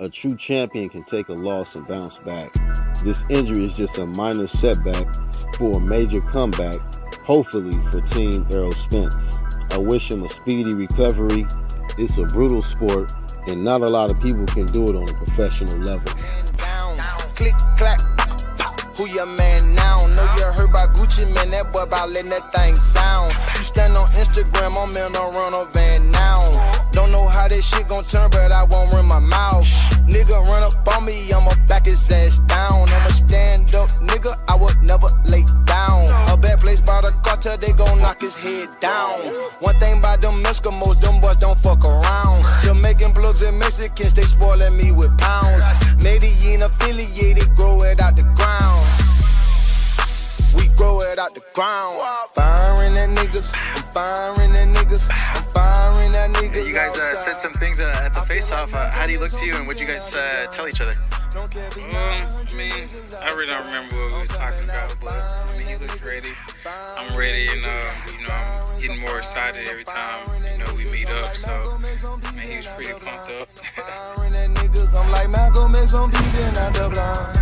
A true champion can take a loss and bounce back. This injury is just a minor setback for a major comeback, hopefully for Team Errol Spence. I wish him a speedy recovery. It's a brutal sport, and not a lot of people can do it on a professional level. Click, clack. Who your man now? Know you heard about Gucci, man. That boy about letting that thing sound. You stand on Instagram, I'm in a run a van now. Don't know how this shit gon' turn, but I won't run my mouth. Nigga run up on me, I'ma back his ass down. I'ma stand up, nigga, I would never lay down. A bad place by the cartel, they gon' knock his head down. One thing about them Eskimos, them boys don't fuck around. Jamaican plugs and Mexicans, they spoiling me with pounds. Medellin affiliated, grow it out the ground. We grow it out the ground. Firing at niggas, I'm firing at niggas, I'm firing at niggas. You guys said some things at the face-off. How do you look to you, and what you guys tell each other? I mean, I really don't remember what we was talking about, but I mean, he looks ready. I'm ready, and I'm getting more excited every time we meet up. So, man, he was pretty pumped up. Firing at niggas, I'm like Malcolm X on beating out the blind.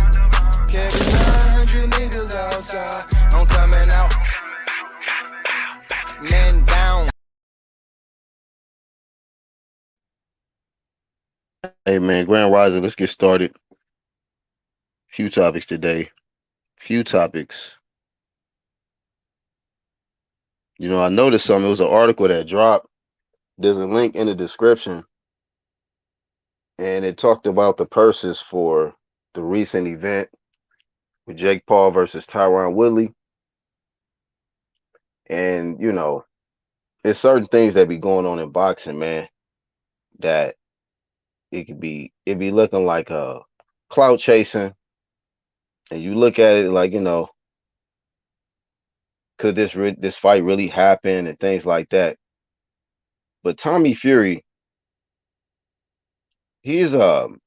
Carry 900 niggas outside. I'm coming out. Man down. Hey man, Grand Rising, let's get started. Few topics today. Few topics. I noticed something. It was an article that dropped. There's a link in the description. And it talked about the purses for the recent event with Jake Paul versus Tyron Woodley. And, there's certain things that be going on in boxing, man, that it'd be looking like a clout chasing. And you look at it like, could this fight really happen and things like that. But Tommy Fury, he's trying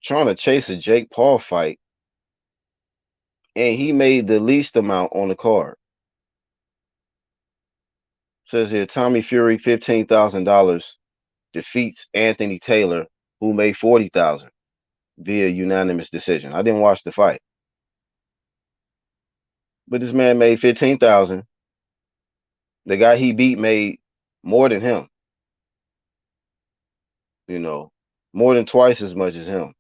to chase a Jake Paul fight, and he made the least amount on the card. Says here, Tommy Fury, $15,000 defeats Anthony Taylor, who made $40,000 via unanimous decision. I didn't watch the fight, but this man made $15,000. The guy he beat made more than him. More than twice as much as him.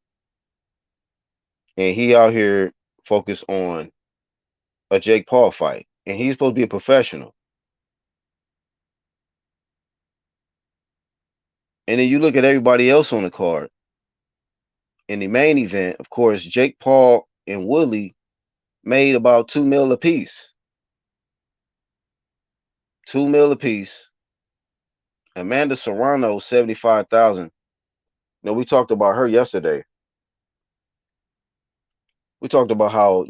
And he out here focused on a Jake Paul fight, and he's supposed to be a professional. And then you look at everybody else on the card. In the main event, of course, Jake Paul and Woodley made about $2 million apiece. $2 million apiece. Amanda Serrano, $75,000. We talked about her yesterday. We talked about how,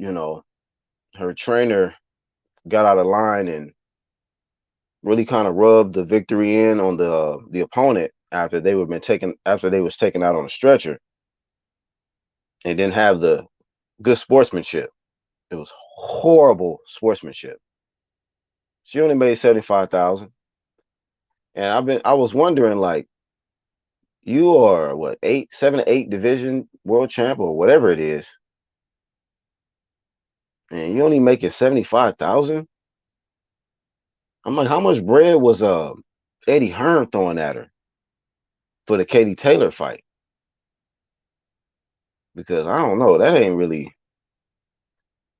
her trainer got out of line and really kind of rubbed the victory in on the opponent after they was taken out on a stretcher, and didn't have the good sportsmanship. It was horrible sportsmanship. She only made $75,000. And I was wondering, like, you are what, 7 or 8 division world champ or whatever it is, and you only making $75,000. I'm like, how much bread was Eddie Hearn throwing at her for the Katie Taylor fight? Because I don't know, that ain't really.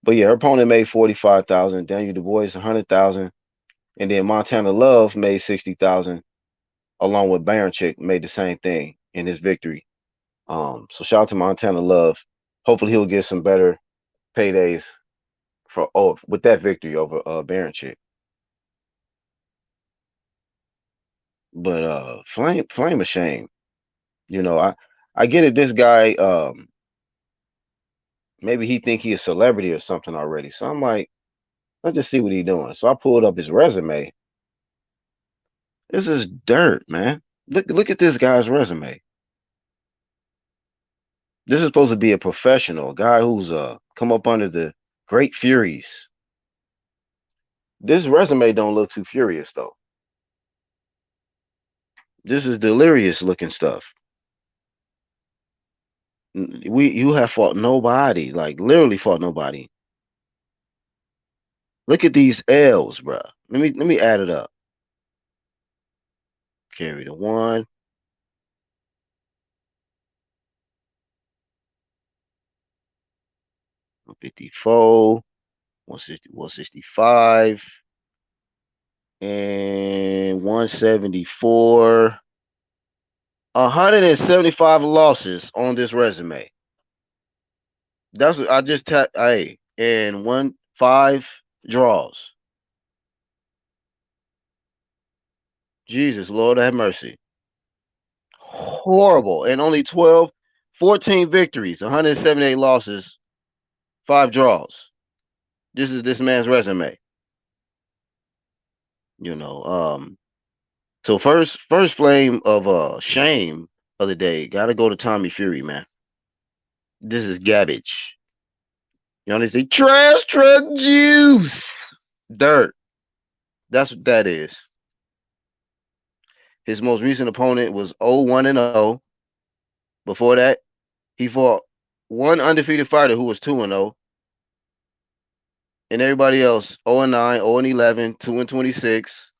But yeah, her opponent made $45,000, Daniel Dubois $100,000, and then Montana Love made $60,000, along with Baranchik made the same thing in his victory. So shout out to Montana Love. Hopefully he'll get some better paydays with that victory over Baranchik. But flame of shame. I get it. This guy, maybe he think he a celebrity or something already. So I'm like, let's just see what he's doing. So I pulled up his resume. This is dirt, man. Look at this guy's resume. This is supposed to be a professional, a guy who's come up under the great Furies. This resume don't look too furious though. This is delirious looking stuff. You have fought nobody, like literally fought nobody. Look at these L's, bruh. Let me add it up. Carry the 154, 160, 165, and 174. 175 losses on this resume. That's what I just tapped. Hey, and 5 draws. Jesus, Lord have mercy. Horrible. And only 12, 14 victories, 178 losses, 5 draws. This is this man's resume. You know, so first flame of shame of the day gotta go to Tommy Fury, man. This is garbage. You know, they say trash truck juice. Dirt. That's what that is. His most recent opponent was 0-1-0. Before that, he fought one undefeated fighter who was 2-0, and everybody else 0-9, 0-11, 2-26,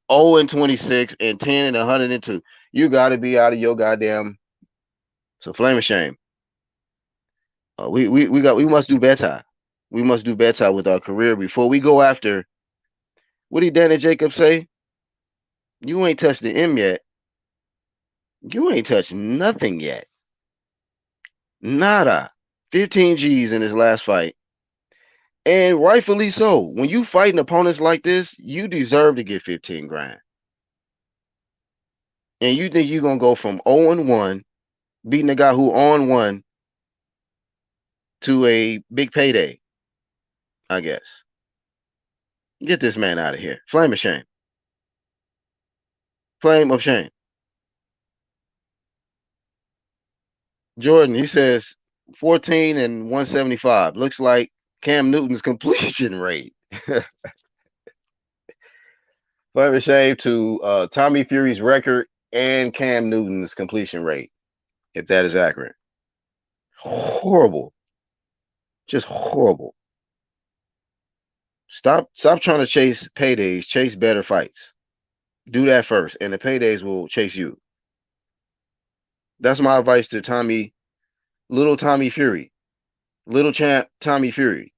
0-26, and 10 and 102. You got to be out of your goddamn. It's a flame of shame. We must do better. We must do better with our career before we go after. What did Danny Jacobs say? You ain't touched the M yet. You ain't touched nothing yet. Nada. 15 G's in his last fight. And rightfully so. When you fighting opponents like this, you deserve to get 15 grand. And you think you're gonna go from 0-1, beating a guy who on one to a big payday, I guess. Get this man out of here. Flame of shame. Flame of shame. Jordan, he says 14 and 175. Looks like Cam Newton's completion rate. Flame of shame to Tommy Fury's record and Cam Newton's completion rate, if that is accurate. Horrible. Just horrible. Stop trying to chase paydays, chase better fights. Do that first, and the paydays will chase you. That's my advice to little Tommy Fury, little champ Tommy Fury.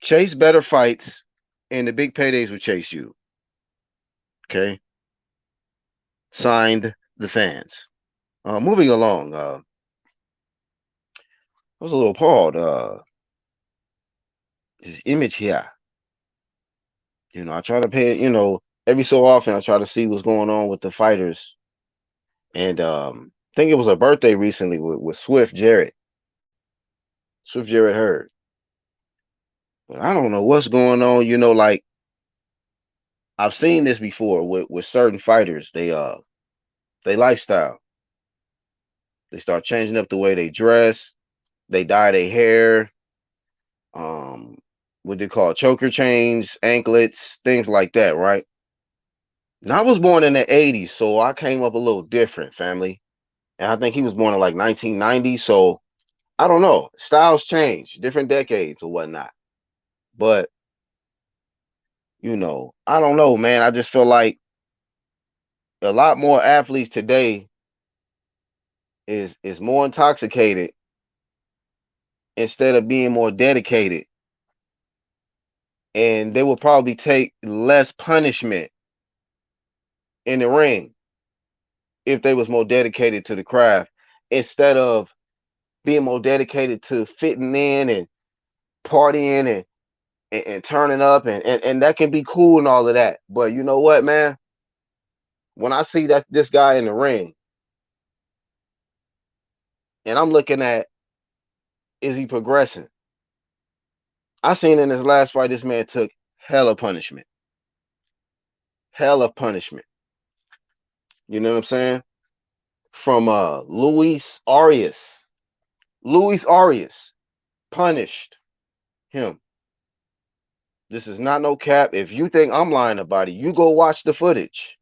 Chase better fights, and the big paydays will chase you. Okay. Signed, the fans. Moving along. I was a little appalled. This image here. You know, I try to pay it. You know, every so often I try to see what's going on with the fighters. And I think it was a birthday recently with Swift Jarrett. Swift Jarrett HURD. But I don't know what's going on. You know, like I've seen this before with certain fighters. They lifestyle. They start changing up the way they dress. They dye their hair. What they call choker chains, anklets, things like that, right? Now I was born in the 80s, so I came up a little different, family. And I think he was born in like 1990. So I don't know. Styles change, different decades or whatnot. But you know, I don't know, man. I just feel like a lot more athletes today is more intoxicated instead of being more dedicated. And they will probably take less punishment in the ring if they was more dedicated to the craft instead of being more dedicated to fitting in and partying and turning up and that can be cool and all of that. But you know what, man? When I see that this guy in the ring and I'm looking at, is he progressing? I seen in his last fight, this man took hella punishment. Hella punishment. You know what I'm saying? From Luis Arias. Luis Arias punished him. This is not no cap. If you think I'm lying about it, you go watch the footage.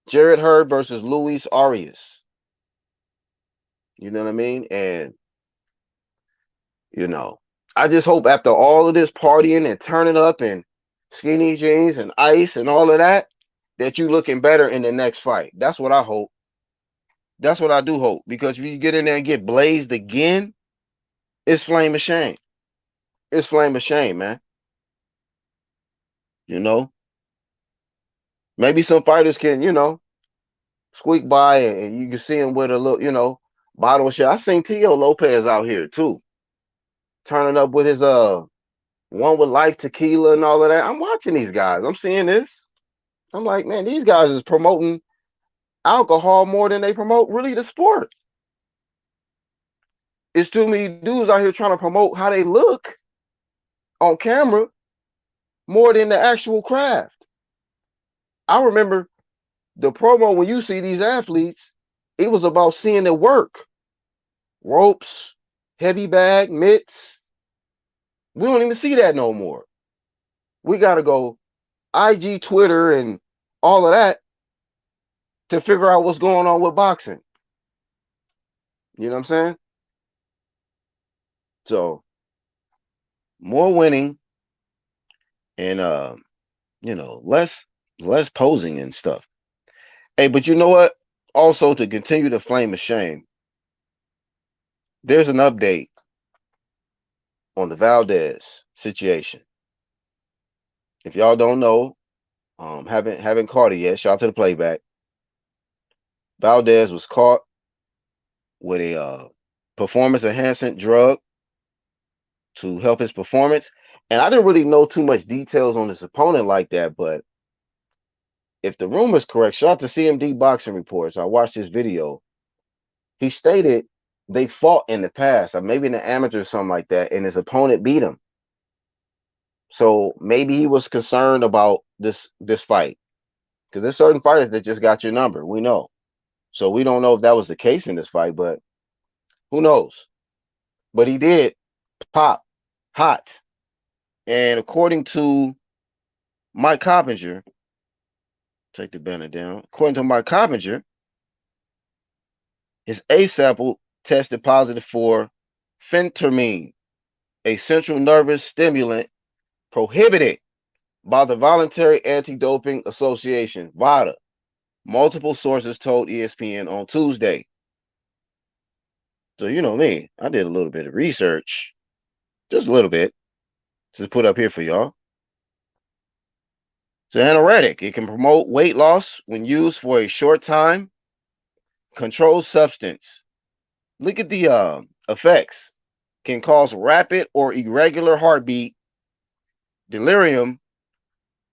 Jared Hurd versus Luis Arias. You know what I mean? And you know, I just hope after all of this partying and turning up and skinny jeans and ice and all of that you looking better in the next fight. That's what I hope. That's what I do hope. Because if you get in there and get blazed again, it's flame of shame. It's flame of shame, man. You know, maybe some fighters can, squeak by and you can see him with a little, bottle of shit. I seen Tio Lopez out here too, turning up with his one with life tequila and all of that. I'm watching these guys. I'm seeing this. I'm like, man, these guys is promoting alcohol more than they promote really the sport. It's too many dudes out here trying to promote how they look on camera more than the actual craft. I remember the promo when you see these athletes, it was about seeing their work. Ropes, heavy bag, mitts. We don't even see that no more. We got to go IG, Twitter, and all of that to figure out what's going on with boxing. You know what I'm saying? So, more winning and less posing and stuff. Hey, but you know what? Also, to continue the flame of shame, there's an update on the Valdez situation. If y'all don't know, haven't caught it yet. Shout out to the playback. Valdez was caught with a performance enhancing drug to help his performance. And I didn't really know too much details on his opponent like that, but if the rumor is correct, shout out to CMD Boxing Reports. I watched his video. He stated they fought in the past, or maybe in the amateur or something like that, and his opponent beat him. So maybe he was concerned about this fight. Because there's certain fighters that just got your number. We know. So we don't know if that was the case in this fight, but who knows? But he did pop hot. And according to Mike Coppinger, take the banner down. According to Mike Coppinger, his A sample tested positive for phentermine, a central nervous stimulant prohibited by the Voluntary Anti-Doping Association, VADA. Multiple sources told ESPN on Tuesday. So you know me, I did a little bit of research, just a little bit, to put up here for y'all. It's an anoretic. It can promote weight loss when used for a short time. Controlled substance. Look at the effects. Can cause rapid or irregular heartbeat, delirium,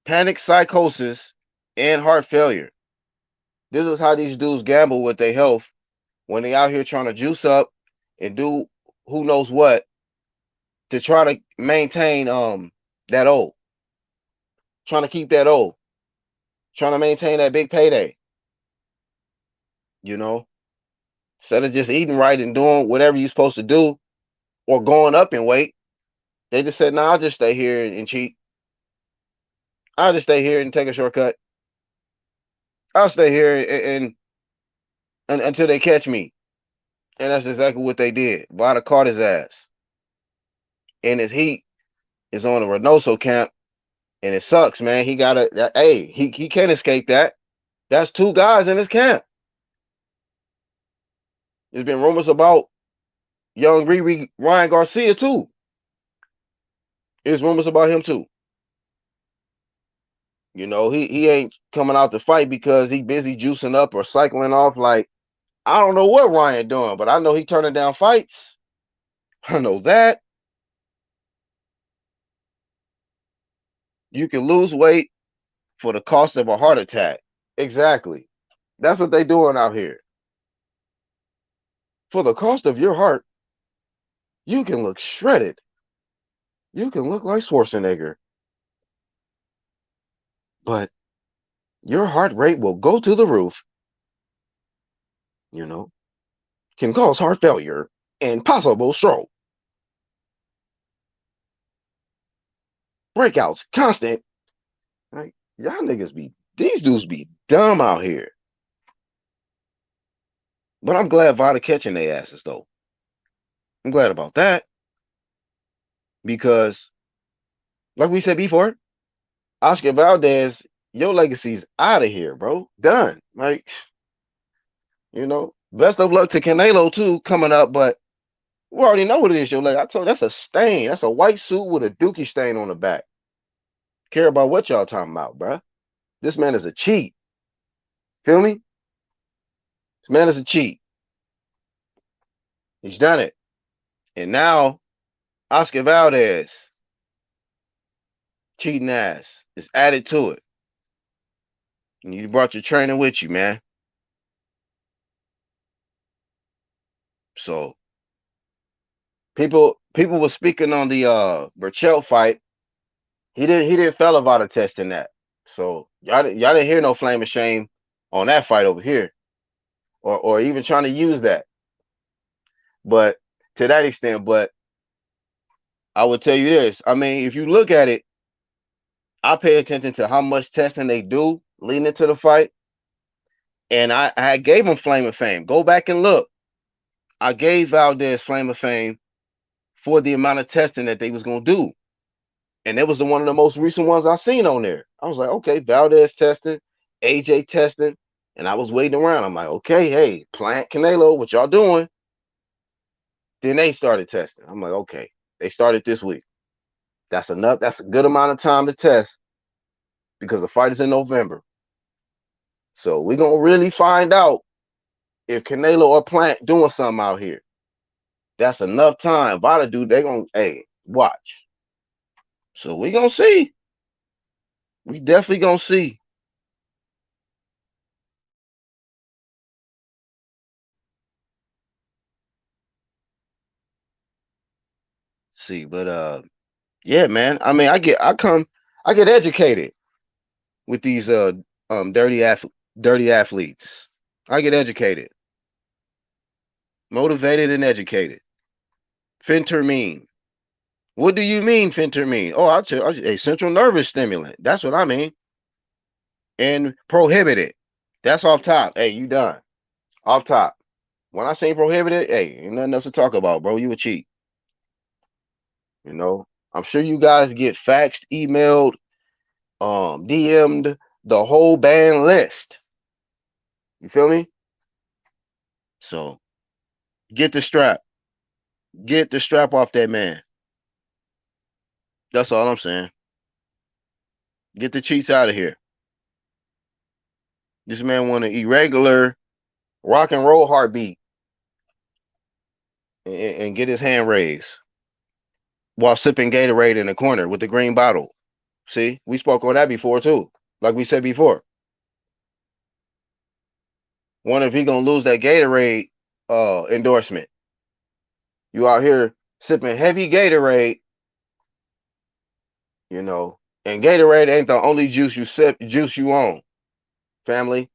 panic psychosis, and heart failure. This is how these dudes gamble with their health when they out here trying to juice up and do who knows what to try to maintain that old. Trying to keep that old. Trying to maintain that big payday. You know? Instead of just eating right and doing whatever you're supposed to do or going up in weight, they just said, nah, I'll just stay here and cheat. I'll just stay here and take a shortcut. I'll stay here and until they catch me. And that's exactly what they did. Vada caught his ass. And his heat is on the Reynoso camp. And it sucks, man. He can't escape that. That's two guys in his camp. There's been rumors about young Riri Ryan Garcia too. There's rumors about him too. You know, he ain't coming out to fight because he busy juicing up or cycling off. Like, I don't know what Ryan doing, but I know he turning down fights. I know that. You can lose weight for the cost of a heart attack. Exactly. That's what they doing out here. For the cost of your heart, you can look shredded. You can look like Schwarzenegger. But your heart rate will go to the roof. You know, can cause heart failure and possible stroke. Breakouts constant. Like, y'all niggas these dudes be dumb out here. But I'm glad Vada catching their asses though. I'm glad about that because, like we said before, Oscar Valdez, your legacy's out of here, bro. Done. Like, best of luck to Canelo too coming up, but we already know what it is, yo. Like I told you, that's a stain. That's a white suit with a dookie stain on the back. Care about what y'all talking about, bro? This man is a cheat. Feel me? This man is a cheat. He's done it. And now Oscar Valdez, cheating ass, is added to it. And you brought your trainer with you, man. So people were speaking on the Burchell fight. He didn't fail a Vada test in that. So y'all didn't hear no flame of shame on that fight over here, or even trying to use that. But to that extent, but I would tell you this. I mean, if you look at it, I pay attention to how much testing they do leading into the fight. And I gave him flame of fame. Go back and look. I gave Valdez flame of fame for the amount of testing that they was gonna do. And that was one of the most recent ones I seen on there. I was like, okay, Valdez testing, AJ testing, and I was waiting around. I'm like, okay, hey, Plant, Canelo, what y'all doing? Then they started testing. I'm like, okay, they started this week. That's enough. That's a good amount of time to test because the fight is in November. So we're gonna really find out if Canelo or Plant doing something out here. That's enough time. Vada dude, they gonna watch. So we gonna see. We definitely gonna see. See, but yeah, man. I mean, I get educated with these dirty athletes. I get educated, motivated, and educated. Phentermine. What do you mean, phentermine? Oh, I'll tell you, a central nervous stimulant. That's what I mean. And prohibited. That's off top. Hey, you done. Off top. When I say prohibited, hey, ain't nothing else to talk about, bro. You a cheat. I'm sure you guys get faxed, emailed, DM'd the whole band list. You feel me? So get the strap. Get the strap off that man. That's all I'm saying. Get the cheats out of here. This man want an irregular rock and roll heartbeat and get his hand raised while sipping Gatorade in the corner with the green bottle. See, we spoke on that before too. Like we said before. Wonder if he gonna lose that Gatorade endorsement. You out here sipping heavy Gatorade, and Gatorade ain't the only juice you own, family.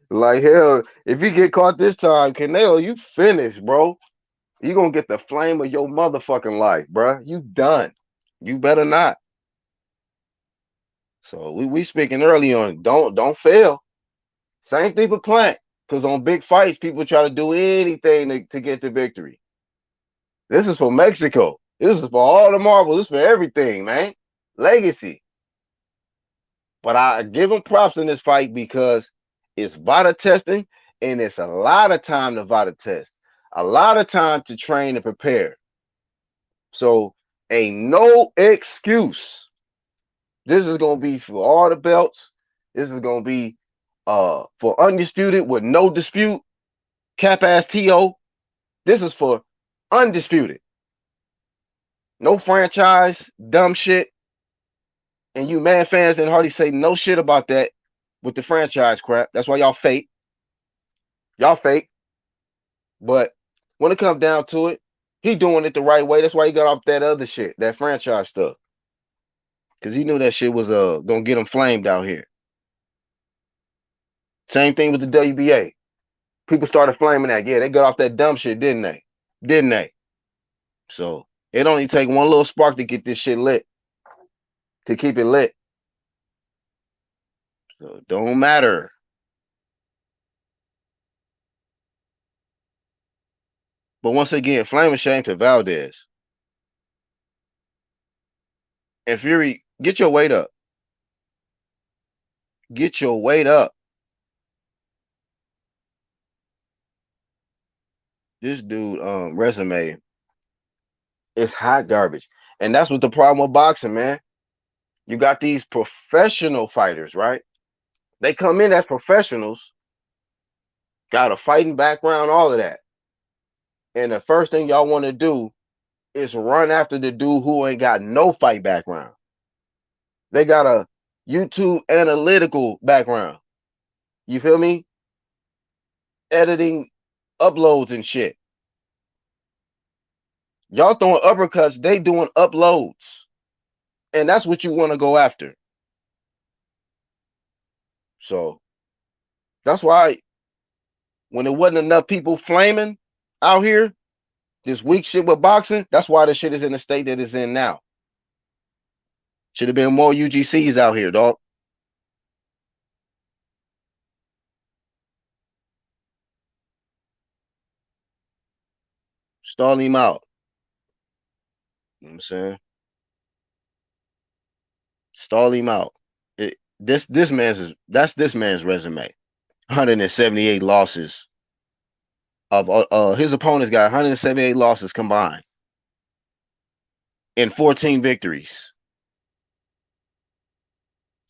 Like hell, if you get caught this time, Canelo, you finished, bro. You gonna get the flame of your motherfucking life, bro. You done. You better not. So we speaking early on. Don't fail. Same thing for Plant. Because on big fights, people try to do anything to get the victory. This is for Mexico. This is for all the marbles. This is for everything, man. Legacy. But I give him props in this fight because it's Vada testing, and it's a lot of time to Vada test. A lot of time to train and prepare. So ain't no excuse. This is gonna be for all the belts. This is gonna be for undisputed with no dispute. Cap ass TO. This is for undisputed. No franchise, dumb shit. And you man fans didn't hardly say no shit about that with the franchise crap. That's why y'all fake. Y'all fake. But when it comes down to it, he doing it the right way. That's why he got off that other shit, that franchise stuff. Because he knew that shit was gonna get him flamed out here. Same thing with the WBA. People started flaming that. Yeah, they got off that dumb shit, didn't they? Didn't they? So it only take one little spark to get this shit lit. to keep it lit. So it don't matter. But once again, Flaming Shame to Valdez. And Fury, get your weight up. Get your weight up. This dude resume is hot garbage. And that's what the problem with boxing, man. You got these professional fighters, right? They come in as professionals, got a fighting background, all of that. And the first thing y'all want to do is run after the dude who ain't got no fight background. They got a YouTube analytical background. You feel me? Editing uploads and shit. Y'all throwing uppercuts, they doing uploads. And that's what you want to go after. So that's why when there wasn't enough people flaming out here, this weak shit with boxing, that's why the shit is in the state that it's in now. Should have been more UGCs out here, dog. Stall him out. You know what I'm saying? Stall him out. This man's resume. 178 losses. Of his opponents got 178 losses combined and 14 victories.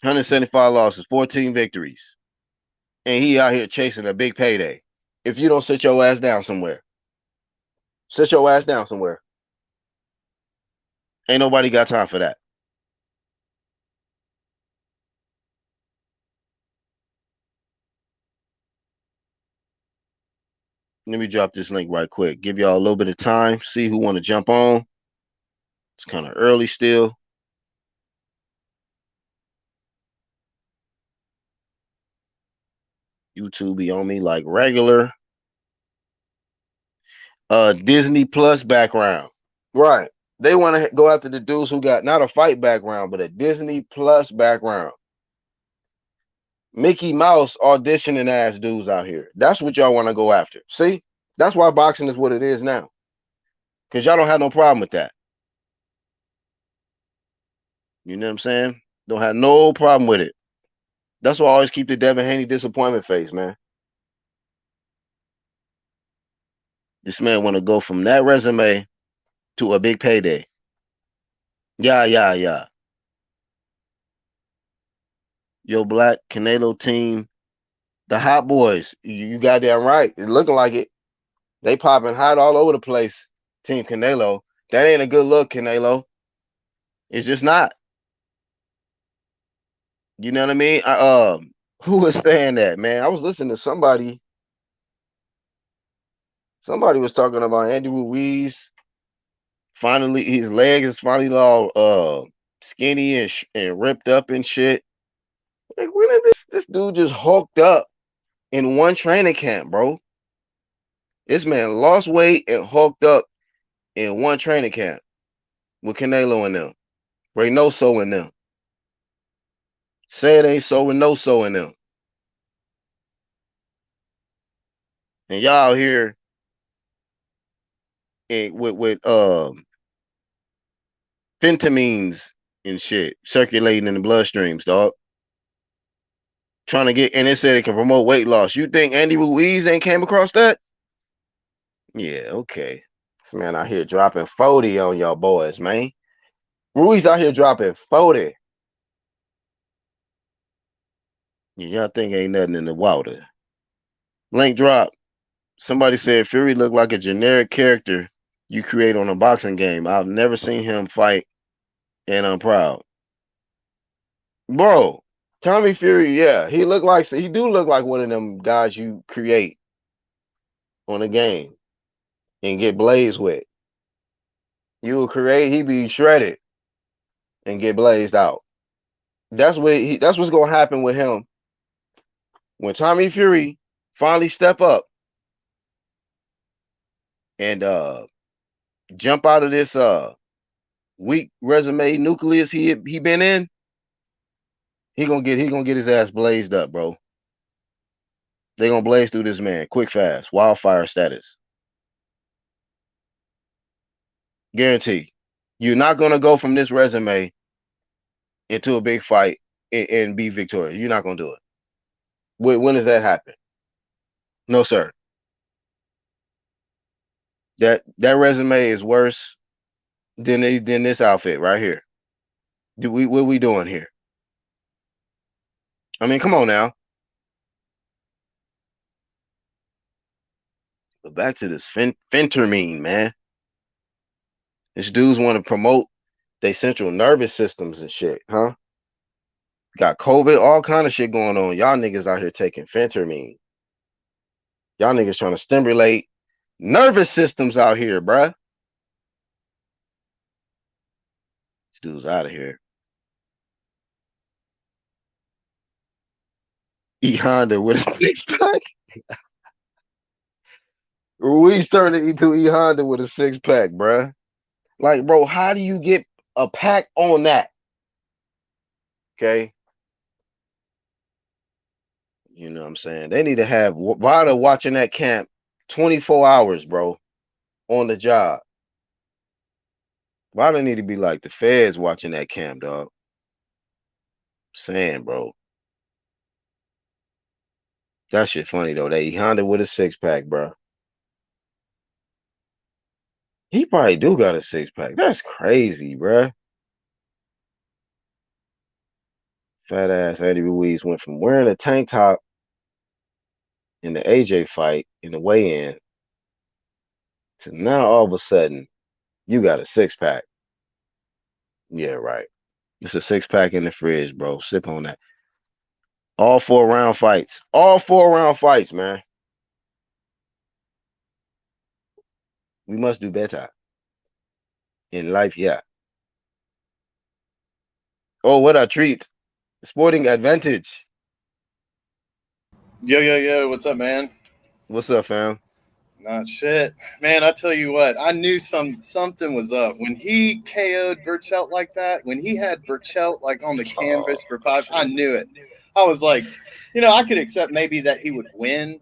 175 losses, 14 victories. And he out here chasing a big payday. If you don't sit your ass down somewhere. Sit your ass down somewhere. Ain't nobody got time for that. Let me drop this link right quick. Give y'all a little bit of time. See who want to jump on. It's kind of early still. YouTube be on me like regular. Disney Plus background. Right. They want to go after the dudes who got not a fight background, but a Disney Plus background. Mickey Mouse auditioning ass dudes out here. That's what y'all want to go after. See? That's why boxing is what it is now. Because y'all don't have no problem with that. You know what I'm saying? Don't have no problem with it. That's why I always keep the Devin Haney disappointment face, man. This man want to go from that resume to a big payday. Yeah. Yo, Black Canelo team, the Hot Boys. You goddamn right. It's looking like it. They popping hot all over the place. Team Canelo. That ain't a good look, Canelo. It's just not. You know what I mean? Who was saying that, man? I was listening to somebody. Somebody was talking about Andy Ruiz. Finally, his leg is finally all skinny and ripped up and shit. Like, when did this dude just hulked up in one training camp, bro? This man lost weight and hulked up in one training camp with Canelo and them. Reynoso and them. Say it ain't so and no so in them. And y'all here with phentamines and shit circulating in the bloodstreams, dog. Trying to get, and it said it can promote weight loss. You think Andy Ruiz ain't came across that? Yeah, okay. This man out here dropping 40 on y'all boys, man. Ruiz out here dropping 40. Y'all think ain't nothing in the water. Link drop. Somebody said Fury looked like a generic character you create on a boxing game. I've never seen him fight, and I'm proud. Bro, Tommy Fury, yeah, he do look like one of them guys you create on a game and get blazed with. You will create, he be shredded and get blazed out. That's what's gonna happen with him when Tommy Fury finally step up and jump out of this weak resume nucleus he been in, he gonna get his ass blazed up, bro. They gonna blaze through this man quick, fast, wildfire status, guarantee. You're not gonna go from this resume into a big fight and be victorious. You're not gonna do it. When does that happen? No, sir. That resume is worse than this outfit right here. What we doing here? I mean, come on now. But back to this fentermine, man. These dudes want to promote their central nervous systems and shit, huh? Got COVID, all kind of shit going on. Y'all niggas out here taking fentermine. Y'all niggas trying to stimulate nervous systems out here, bruh. This dude's out of here. E Honda with a six pack. Ruiz turning into E Honda with a six pack, bruh. Like, bro, how do you get a pack on that? Okay. You know what I'm saying? They need to have Vada watching that camp 24 hours, bro, on the job. Vada need to be like the feds watching that camp, dog. Saying, bro. That shit funny, though. That E Honda with a six pack, bro. He probably do got a six pack. That's crazy, bruh. Fat ass Eddie Ruiz went from wearing a tank top in the AJ fight in the weigh-in to now all of a sudden you got a six pack. Yeah, right. It's a six pack in the fridge, bro. Sip on that. All 4 round fights. All 4 round fights, man. We must do better in life, yeah. Oh, what a treat. Sporting advantage. Yo, what's up, man? What's up, fam? Not shit. Man, I tell you what, I knew something was up. When he KO'd Burchelt like that, when he had Burchelt like on the canvas for 5, I knew it. I was like, I could accept maybe that he would win,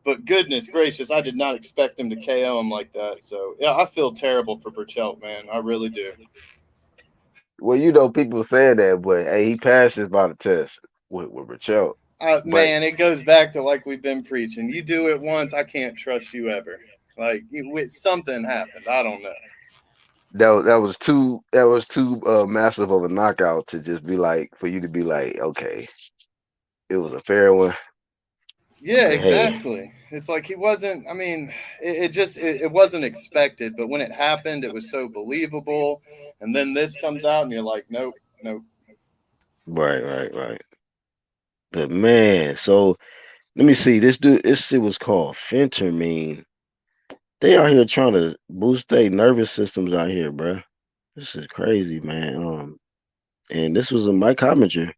but goodness gracious, I did not expect him to KO him like that. So, yeah, I feel terrible for Burchelt, man. I really do. Well, people saying that, but hey, he passed his by the test with Burchelt. Man, it goes back to like we've been preaching. You do it once, I can't trust you ever. Like something happened. I don't know. That was too massive of a knockout to just be like, for you to be like, okay, it was a fair one. Yeah, exactly. Hey. It's like he wasn't. I mean, it wasn't expected, but when it happened, it was so believable. And then this comes out, and you're like, nope. Right. But man, so let me see. This shit was called fentermine. They out here trying to boost their nervous systems out here, bro. This is crazy, man. And this was a Mike Coppinger.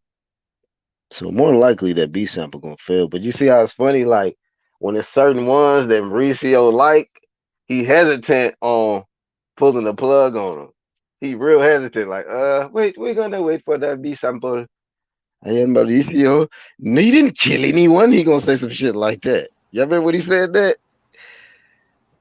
So more than likely that B sample gonna fail. But you see how it's funny, like when there's certain ones that Mauricio like, he hesitant on pulling the plug on them. He real hesitant, like, wait, we're gonna wait for that B sample. I am Mauricio. No, he didn't kill anyone. He gonna say some shit like that. You remember when he said that?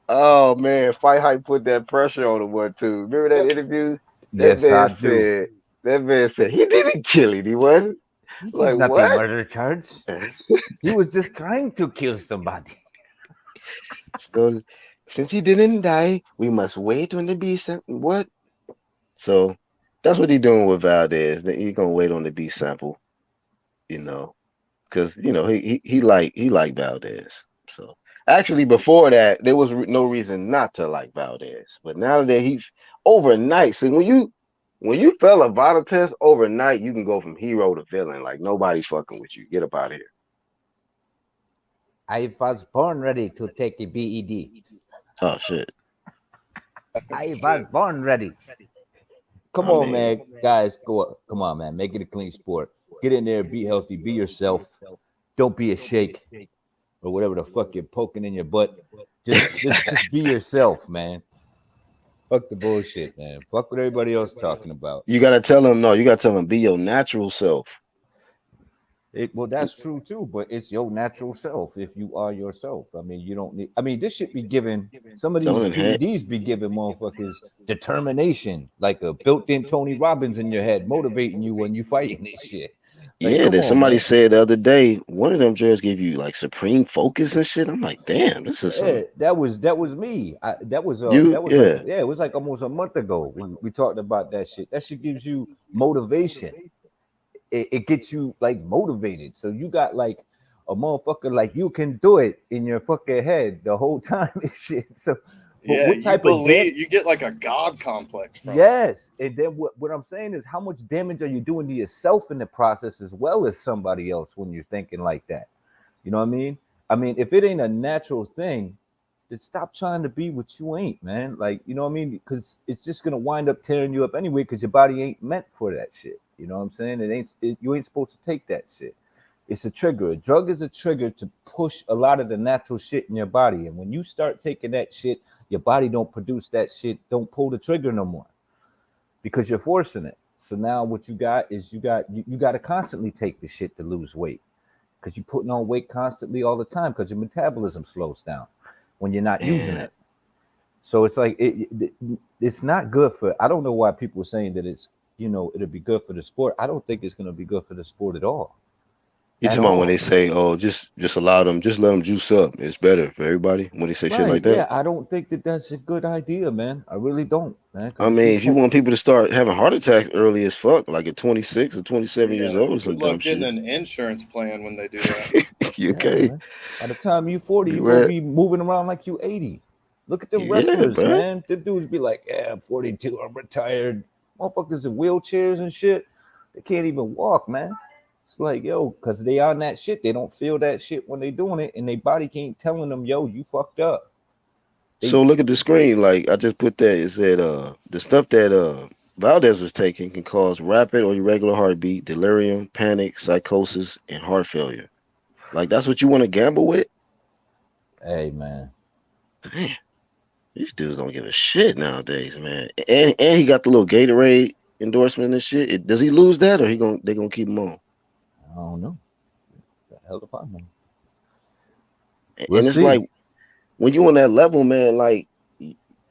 Oh man, Fight Hype put that pressure on him one too. Remember that interview? Yes, I do. That man said he didn't kill anyone. This like is not what? a murder charge. He was just trying to kill somebody. So since he didn't die, we must wait on the B sample. What? So that's what he's doing with Valdez. He's gonna wait on the B sample, because he like Valdez. So actually, before that, there was no reason not to like Valdez. But now that he's overnight, see when you fail a vital test overnight, you can go from hero to villain. Like nobody's fucking with you. Get up out of here. I was born ready to take a BED. Oh shit. I was born ready. Come on, man. Guys, go. Come on, man. Make it a clean sport. Get in there, be healthy, be yourself. Don't be a shake or whatever the fuck you're poking in your butt. Just be yourself, man. Fuck the bullshit, man. Fuck what everybody else talking about. You gotta tell them no. You gotta tell them be your natural self. Well, that's true too, but it's your natural self if you are yourself. I mean, you don't need. I mean, this should be given. Some of Don't these enhance. PEDs be giving motherfuckers determination, like a built-in Tony Robbins in your head, motivating you when you fighting this shit. Like, Yeah, come that on, somebody man. said the other day. One of them drugs give you like supreme focus and shit. I'm like, damn, this is Yeah, some that was me. you. That was like Yeah, yeah, it was like almost a month ago. We talked about that shit. That shit gives you motivation. It gets you like motivated. So you got like a motherfucker like you can do it in your fucking head the whole time and shit. So, but Yeah, what you type of believe you get like a god complex from it. yes, and then what I'm saying is how much damage are you doing to yourself in the process as well as somebody else when you're thinking like that? You know what I mean? I mean, if it ain't a natural thing, then stop trying to be what you ain't, man. Like, you know what I mean? Because it's just gonna wind up tearing you up anyway. Because your body ain't meant for that shit. You know what I'm saying? You ain't supposed to take that shit. It's a trigger. A drug is a trigger to push a lot of the natural shit in your body. And when you start taking that shit, your body don't produce that shit. Don't pull the trigger no more because you're forcing it. So now what you got is you got to constantly take the shit to lose weight because you're putting on weight constantly all the time because your metabolism slows down when you're not using and it. So it's like it's not good for. I don't know why people are saying that it's it'll be good for the sport. I don't think it's going to be good for the sport at all. you At talking about when they all. say, "Oh, just allow them, just let them juice up. It's better for everybody." When they say shit Right? like that, Yeah, I don't think that that's a good idea, man. I really don't, man. I Because if you mean, if you put want people to start having heart attacks early as fuck, like at 26 or 27 years Yeah, old or good some dumb luck getting shit, an insurance plan when they do that. you yeah, okay? man. By the time you 40, Be you're gonna right. be moving around like you 80. Look at them Yeah, wrestlers, bro. man. The dudes be like, yeah, I'm 42, I'm retired. Motherfuckers in wheelchairs and shit. They can't even walk, man. It's like, yo, because they on that shit. They don't feel that shit when they doing it, and their body can't telling them, yo, you fucked up. They So look at the screen. Like I just put that. It said the stuff that Valdez was taking can cause rapid or irregular heartbeat, delirium, panic, psychosis, and heart failure. Like that's what you want to gamble with? hey man. Damn, these dudes don't give a shit nowadays, man. And he got the little Gatorade endorsement and shit. Does he lose that or they gonna keep him on? I don't know. The hell if I know. We'll And it's see. like when you on that level, man, like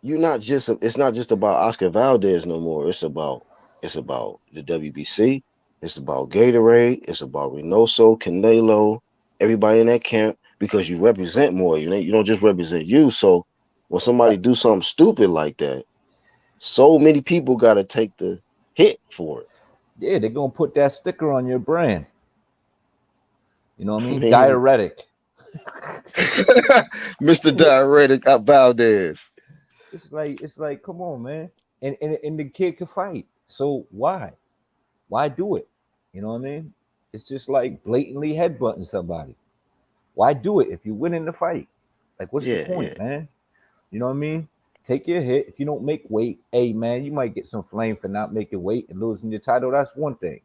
you're not just it's not just about Oscar Valdez no more. It's about the WBC. It's about Gatorade. It's about Reynoso, Canelo, everybody in that camp because you represent more. You don't just represent you. So when somebody Right. do something stupid like that, so many people got to take the hit for it. Yeah, they're gonna put that sticker on your brand. You know what I I mean? mean, Diuretic. Mr. Diuretic Valdez. It's like, come on, man. And the kid can fight. So why? Why do it? You know what I mean? It's just like blatantly headbutting somebody. Why do it if you win in the fight? Like, what's the Yeah, yeah. point, man? You know what I mean? Take your hit. If you don't make weight, hey man, you might get some flame for not making weight and losing your title. That's one thing.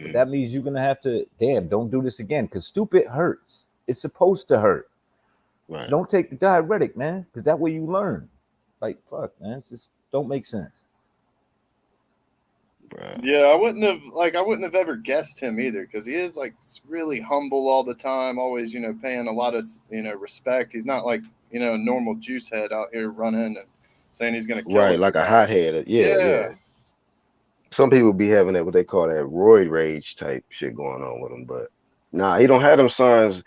But Mm, that means you're gonna have to, damn, don't do this again. Cause stupid hurts. It's supposed to hurt. So right, don't take the diuretic, man, because that way you learn. Like, fuck, man. It's just don't make sense. bro. Yeah, I wouldn't have ever guessed him either because he is like really humble all the time, always paying a lot of respect. He's not like a normal juice head out here running and saying he's gonna kill Right, like a everybody. hothead. Yeah, Yeah, yeah. Some people be having that what they call that roid rage type shit going on with them, but nah, he don't have them signs.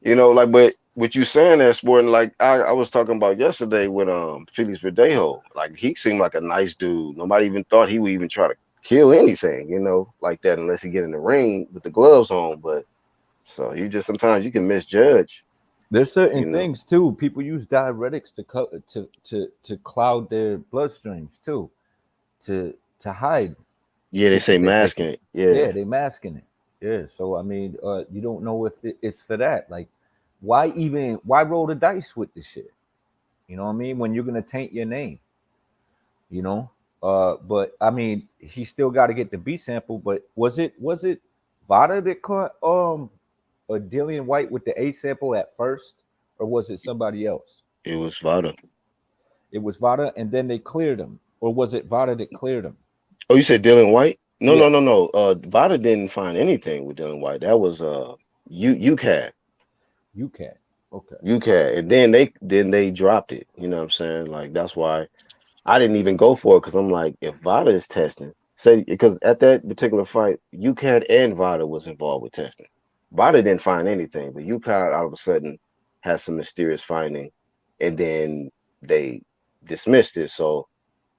Like but what you saying that sporting like I was talking about yesterday with Felix Verdejo. Like he seemed like a nice dude. Nobody even thought he would even try to kill anything, like that unless he get in the ring with the gloves on. But so you just sometimes you can misjudge, There's certain you know. things too. People use diuretics to cloud their bloodstreams too, to hide Yeah, they shit say that they're masking taking. it. Yeah. Yeah, they masking it. Yeah, so I mean, you don't know if it's for that. Like, why roll the dice with this shit? You know what I mean? When you're gonna taint your name, you know. But I mean, he still got to get the B sample. But was it Vada that caught Dillian White with the A sample at first, or was it somebody else? It was Vada. It was Vada, and then they cleared him, or was it Vada that cleared him? Oh, you said Dylan White? No, Yeah. no, no, no. Vada didn't find anything with Dylan White. That was UCAD. UCAD. Okay. UCAD. And then they dropped it. You know what I'm saying? Like that's why I didn't even go for it because I'm like, if Vada is testing, say because at that particular fight, UCAD and Vada was involved with testing. Vada didn't find anything, but UCAD all of a sudden has some mysterious finding, and then they dismissed it. So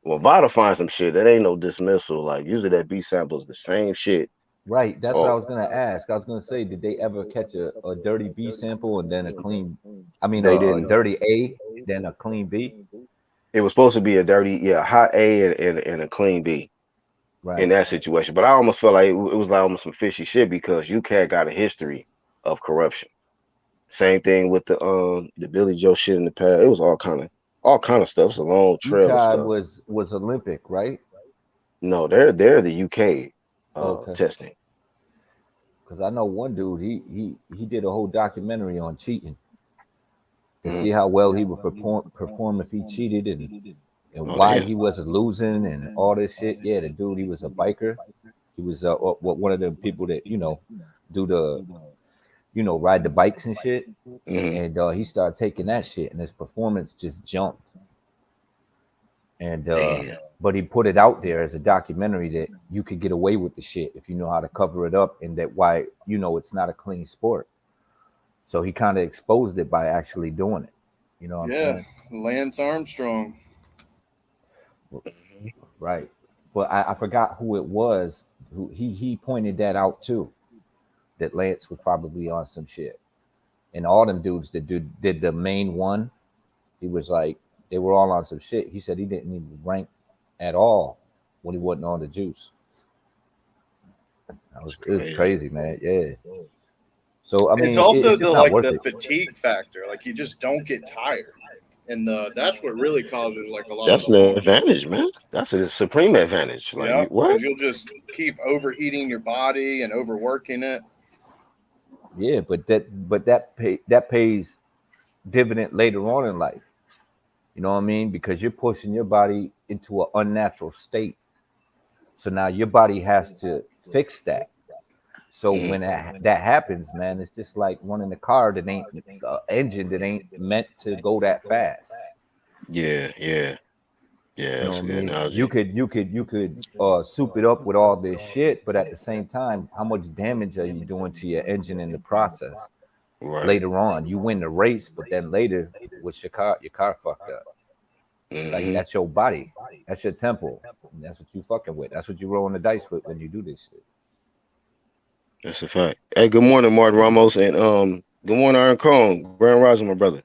when Vada finds some shit, that ain't no dismissal. Like usually that B sample is the same shit. Right. That's what I Oh, was gonna ask. I was gonna say, did they ever catch a dirty B sample and then a clean? I mean, they a didn't. dirty A, then a clean B. It was supposed to be a dirty, yeah, hot A and a clean B in Right. that situation. But I almost felt like it was like almost some fishy shit because UCAD got a history of corruption. Same thing with the Billy Joe shit in the past. It was all kind of stuff. It's a long trail of UCAD stuff. was Olympic, right? No, they're the UK Okay. testing. Because I know one dude, he did a whole documentary on cheating to Mhm. see how well he would perform if he cheated and Oh why damn. he wasn't losing and all this shit. Yeah, the dude, he was a biker. He was one of the people that do the ride the bikes and shit. Hmm. And he started taking that shit, and his performance just jumped. And Damn. but he put it out there as a documentary that you could get away with the shit if you know how to cover it up, and that why it's not a clean sport. So he kind of exposed it by actually doing it. You know what I'm Yeah, saying? Lance Armstrong. Mhm. Right. But I forgot who it was. Who he pointed that out too. That Lance was probably on some shit. And all them dudes that did the main one, he was like, they were all on some shit. He said he didn't even rank at all when he wasn't on the juice. It was Crazy. crazy, man. Yeah. So I It's mean, also it's the just not like worth the it. fatigue factor. Like you just don't get tired, and that's what really causes like a lot of That's the an harm. advantage, man. That's a supreme advantage. Like Yeah, you what? because you'll just keep overheating your body and overworking it. Yeah, but that pays dividend later on in life. You know what I mean? Because you're pushing your body into an unnatural state. So now your body has to fix that. So Mhm. when that happens, man, it's just like running a car that ain't engine that ain't meant to go that fast. Yeah, yeah, yeah. You know That's what a I good mean? You analogy. could soup it up with all this shit, but at the same time, how much damage are you doing to your engine in the process? Right. Later on, you win the race, but then later, what's your car fucked up? It's like Hmm. that's your body, that's your temple, and that's what you fucking with. That's what you rolling the dice with when you do this shit. That's a fact. Hey, good morning, Martin Ramos, and good morning, Iron Cone, Grand Rising, my brother.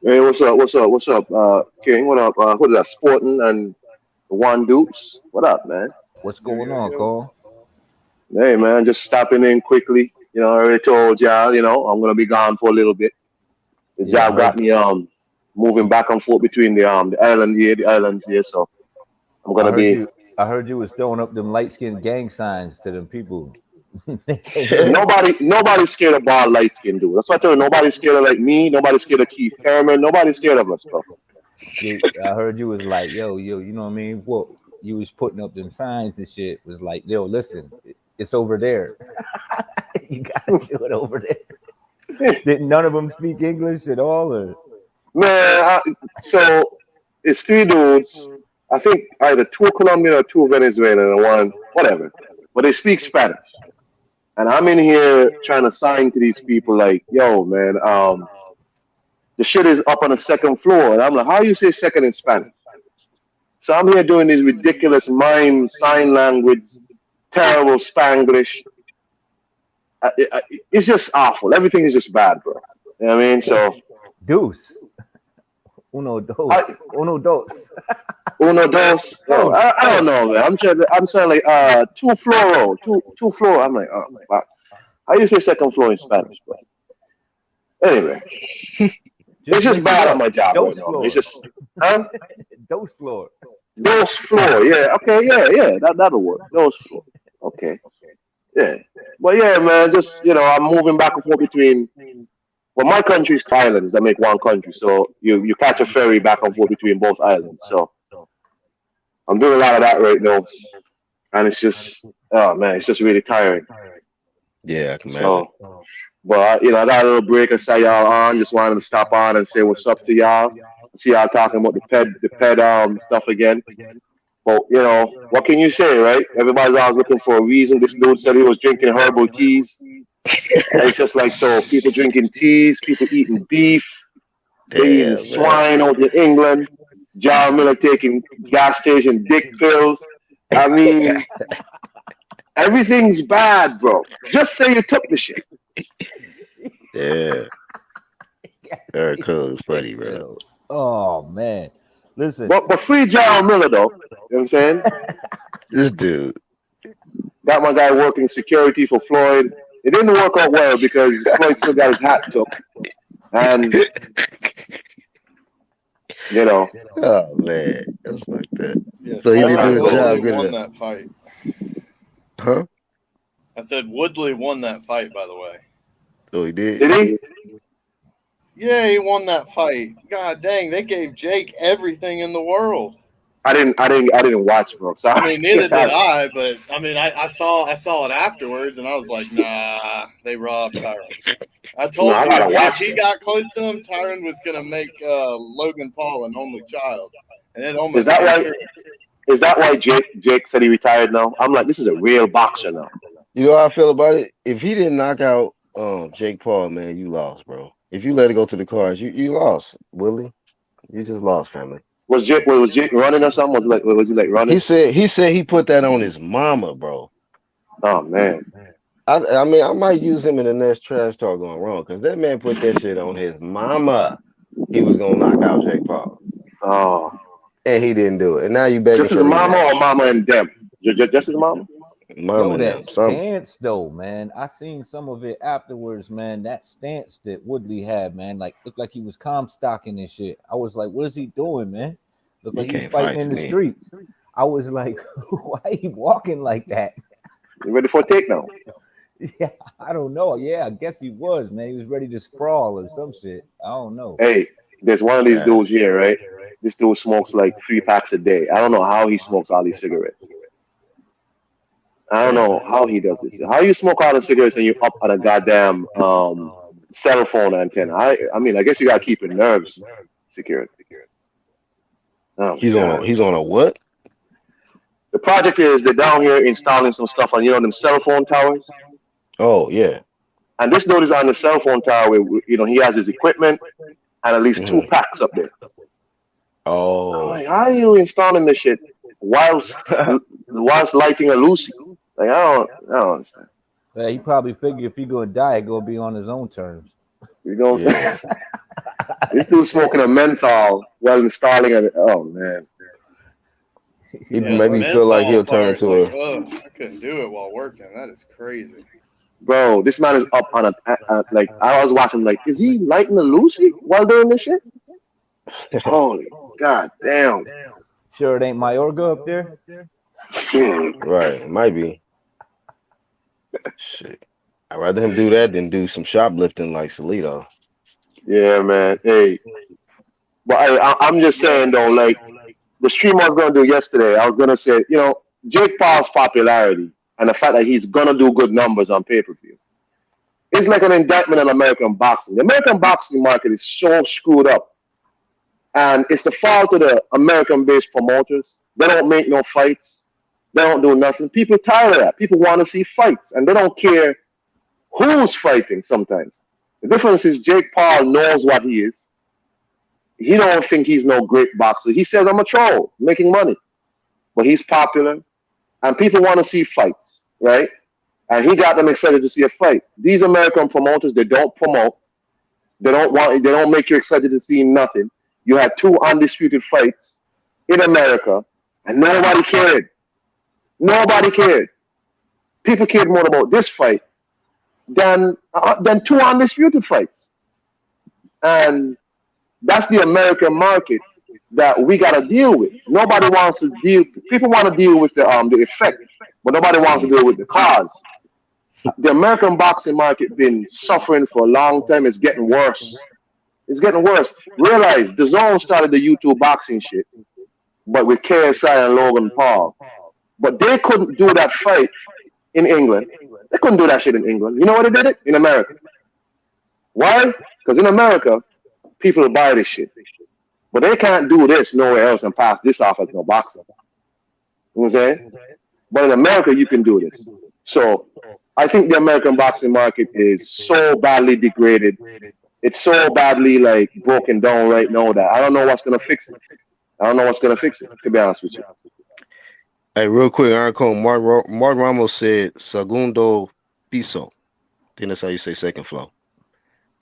Hey, what's up? What's up? What's up? King, what up? What is that? Sporting and One Dupes. What up, man? What's Yo going yo on, yo. Cole? Hey, man, just stopping in quickly. I already told y'all, I'm gonna be gone for a little bit. The Yeah, job got me moving back and forth between the islands here. So I'm I gonna heard be you. I heard you was throwing up them light skinned gang signs to them people. They came in. nobody's scared of bald light skin dude. That's what I tell you. Nobody's scared of like me. Nobody's scared of Keith Herman. Nobody's scared of us, bro. I heard you was like, yo, you know what I mean? What you was putting up them signs and shit was like, yo, listen, it's over there. You gotta do it over there. Did none of them speak English at all, or Man, so it's three dudes. I think either two Colombian or two Venezuelan and one whatever. But they speak Spanish. And I'm in here trying to sign to these people like, yo, man, the shit is up on the second floor. And I'm like, how you say second in Spanish? So I'm here doing this ridiculous mime sign language, terrible Spanglish. It's just awful. Everything is just bad, bro. You know what I mean? So deuce, I, uno dos, uno dos. Yo, dos, I don't dos. know, man. I'm saying like two floro, two floor. I'm like, oh my god. How you say second floor in Spanish, bro? Anyway, it's Just just mix it bad on up. my job right Dos now, man. It's floor, just huh? dos floor. Those floor, yeah, okay, yeah. That'll work. Those floor. Okay. Yeah. But yeah, man, just I'm moving back and forth between Well, my country is two islands that make one country, so you catch a ferry back and forth between both islands. So I'm doing a lot of that right now, and it's just, oh man, it's just really tiring. Yeah, I can imagine. So, but I got a little break. I saw y'all on. Just wanted to stop on and say what's up to y'all. See y'all talking about the ped stuff again. But what can you say, right? Everybody's always looking for a reason. This dude said he was drinking herbal teas. And it's just like, so people drinking teas, people eating beef, they eating Damn, man. swine out in England. John Miller taking gas station dick pills. I mean, everything's bad, bro. Just say you took the shit. Yeah. Very cool. It's funny, bro. Oh man, listen. But free John Miller though. You know what I'm saying? This dude. Got my guy working security for Floyd. It didn't work out well because Floyd still got his hat took. And Oh man, that's fucked up. Yeah, So he did Tyron do a job. Woodley Good won enough. that fight. Huh? I said Woodley won that fight, by the way. Oh, he did. did he? Yeah, he won that fight. God dang, they gave Jake everything in the world. I didn't watch, bro. So I mean, neither did I, but I mean, I saw it afterwards, and I was like, nah, they robbed Tyron. I told No, I you gotta if watch he it. got close to him, Tyron was gonna make Logan Paul an only child, and it almost Is that came right? true. Is that why Jake said he retired now? I'm like, this is a real boxer now. You know how I feel about it? If he didn't knock out Jake Paul, man, you lost, bro. If you let it go to the cards, you lost, Willie. You just lost, family. Was Jake running or something? Was he like running? He said he put that on his mama, bro. Oh man. I mean, I might use him in the next trash talk going wrong because that man put that shit on his mama. He was gonna knock out Jake Paul, Oh. and he didn't do it. And now you begging Just for his mama rematch. or mama and them? Just his mama? Mama Yo, and them. that Some stance though, man. I seen some of it afterwards, man. That stance that Woodley had, man, like looked like he was Comstocking and shit. I was like, what is he doing, man? Looked like he was can't fighting fight in to the me. streets. I was like, why he walking like that? You ready for a takedown? Yeah, I don't know. Yeah, I guess he was, man. He was ready to sprawl or some shit. I don't know. Hey, there's one of these Yeah. dudes here, right? This dude smokes like 3 packs a day. I don't know how he smokes all these cigarettes. I don't know how he does this. How you smoke all the cigarettes and you up on a goddamn cell phone antenna? I mean, I guess you gotta keep your nerves secure. Oh, he's God. on a what? The project is they're down here installing some stuff on them cell phone towers. Oh yeah. And this dude is on the cell phone tower where he has his equipment and at least 2 packs up there. I'm Oh. like, how are you installing this shit whilst lighting a Lucy? Like I don't understand. Yeah, he probably figured if he gonna die, it gonna be on his own terms. You know, Yeah. this dude smoking a menthol while installing it. Oh man, He Yeah, maybe the feel like he'll menthol turn part, into like, a. I couldn't do it while working. That is crazy. bro, this man is up on a like I was watching. Like, is he lighting a Lucy while doing this shit? Holy god damn! Sure, it ain't Mayorga up there. Right, it might be. Shit. I'd rather him do that than do some shoplifting like Salito. Yeah, man. Hey, but I'm just saying though, like the stream I was gonna do yesterday, I was gonna say, Jake Paul's popularity and the fact that he's gonna do good numbers on pay-per-view. It's like an indictment on American boxing. The American boxing market is so screwed up. And it's the fault of the American-based promoters. They don't make no fights. They don't do nothing. People tired of that. People want to see fights. And they don't care who's fighting sometimes. The difference is Jake Paul knows what he is. He don't think he's no great boxer. He says, I'm a troll, making money. But he's popular. And people want to see fights, right? And he got them excited to see a fight. These American promoters, they don't promote. They don't make you excited to see nothing. You had 2 undisputed fights in America, and nobody cared. Nobody cared. People cared more about this fight than 2 undisputed fights. And that's the American market that we got to deal with. Nobody wants to deal. People want to deal with the effect, but nobody wants to deal with the cause. The American boxing market been suffering for a long time. It's getting worse. It's getting worse. Realize the Zone started the YouTube boxing shit, but with KSI and Logan Paul. But they couldn't do that fight in England. They couldn't do that shit in England. You know what they did it? In America. Why? Because in America, people buy this shit. But they can't do this nowhere else and pass this off as no boxing. You know what I'm saying? But in America, you can do this. So I think the American boxing market is so badly degraded. It's so badly like broken down right now that I don't know what's gonna fix it. I don't know what's gonna fix it, to be honest with you. Hey, real quick, Iron Cone, Mark Ramos said segundo piso. I think that's how you say second floor.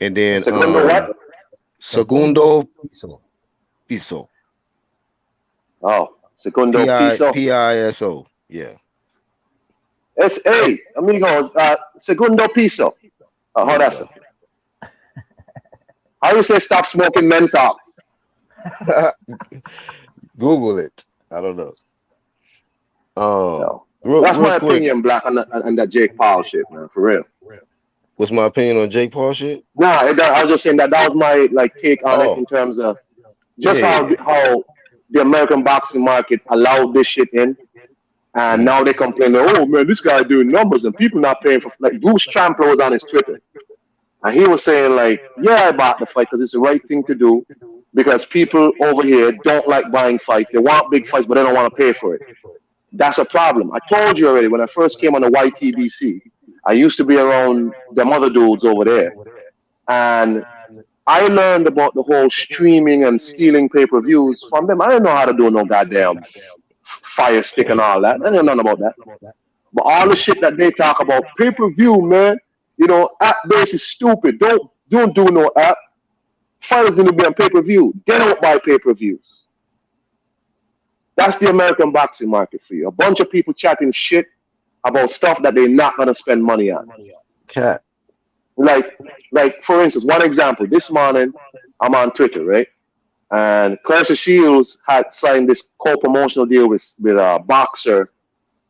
And then Segundo what? segundo So piso. Oh, segundo piso. Piso. Yeah. S.A. amigos, segundo piso. Hold on a second. How you say stop smoking menthols? Google it. I don't know. No. Real That's my quick, opinion, Black, on that Jake Paul shit, man, for real. what's my opinion on Jake Paul shit? Nah, I was just saying that was my like take on it Oh. in terms of just Yeah. how the American boxing market allowed this shit in, and now they complain, oh man, this guy doing numbers and people not paying for like Bruce Trampler was on his Twitter, and he was saying like, yeah, I bought the fight because it's the right thing to do because people over here don't like buying fights. They want big fights, but they don't want to pay for it. That's a problem. I told you already when I first came on the YTBC. I used to be around them other dudes over there, and I learned about the whole streaming and stealing pay-per-views from them. I didn't know how to do no goddamn fire stick and all that. I didn't know nothing about that. But all the shit that they talk about pay-per-view, man, you know, app-based is stupid. Don't do no app. Fighters need to be on pay-per-view. They don't buy pay-per-views. That's the American boxing market for you. A bunch of people chatting shit about stuff that they're not gonna spend money on. Cat. Like for instance, one example. This morning, I'm on Twitter, right? And Clarissa Shields had signed this co-promotional deal with a boxer,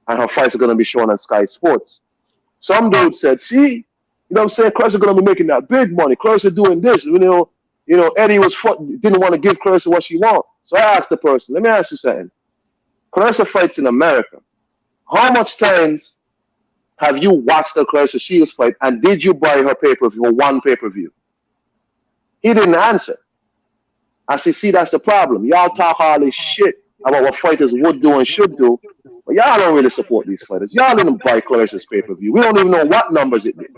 and her fights are gonna be shown on Sky Sports. Some dude said, "See, you know what I'm saying? Clarissa gonna be making that big money. Clarissa doing this, you know." Eddie didn't want to give Clarissa what she want. So I asked the person, let me ask you something. Clarissa fights in America. How much times have you watched the Clarissa Shields fight, and did you buy her pay-per-view, one pay-per-view? He didn't answer. I said, see, that's the problem. Y'all talk all this shit about what fighters would do and should do, but y'all don't really support these fighters. Y'all didn't buy Clarissa's pay-per-view. We don't even know what numbers it did.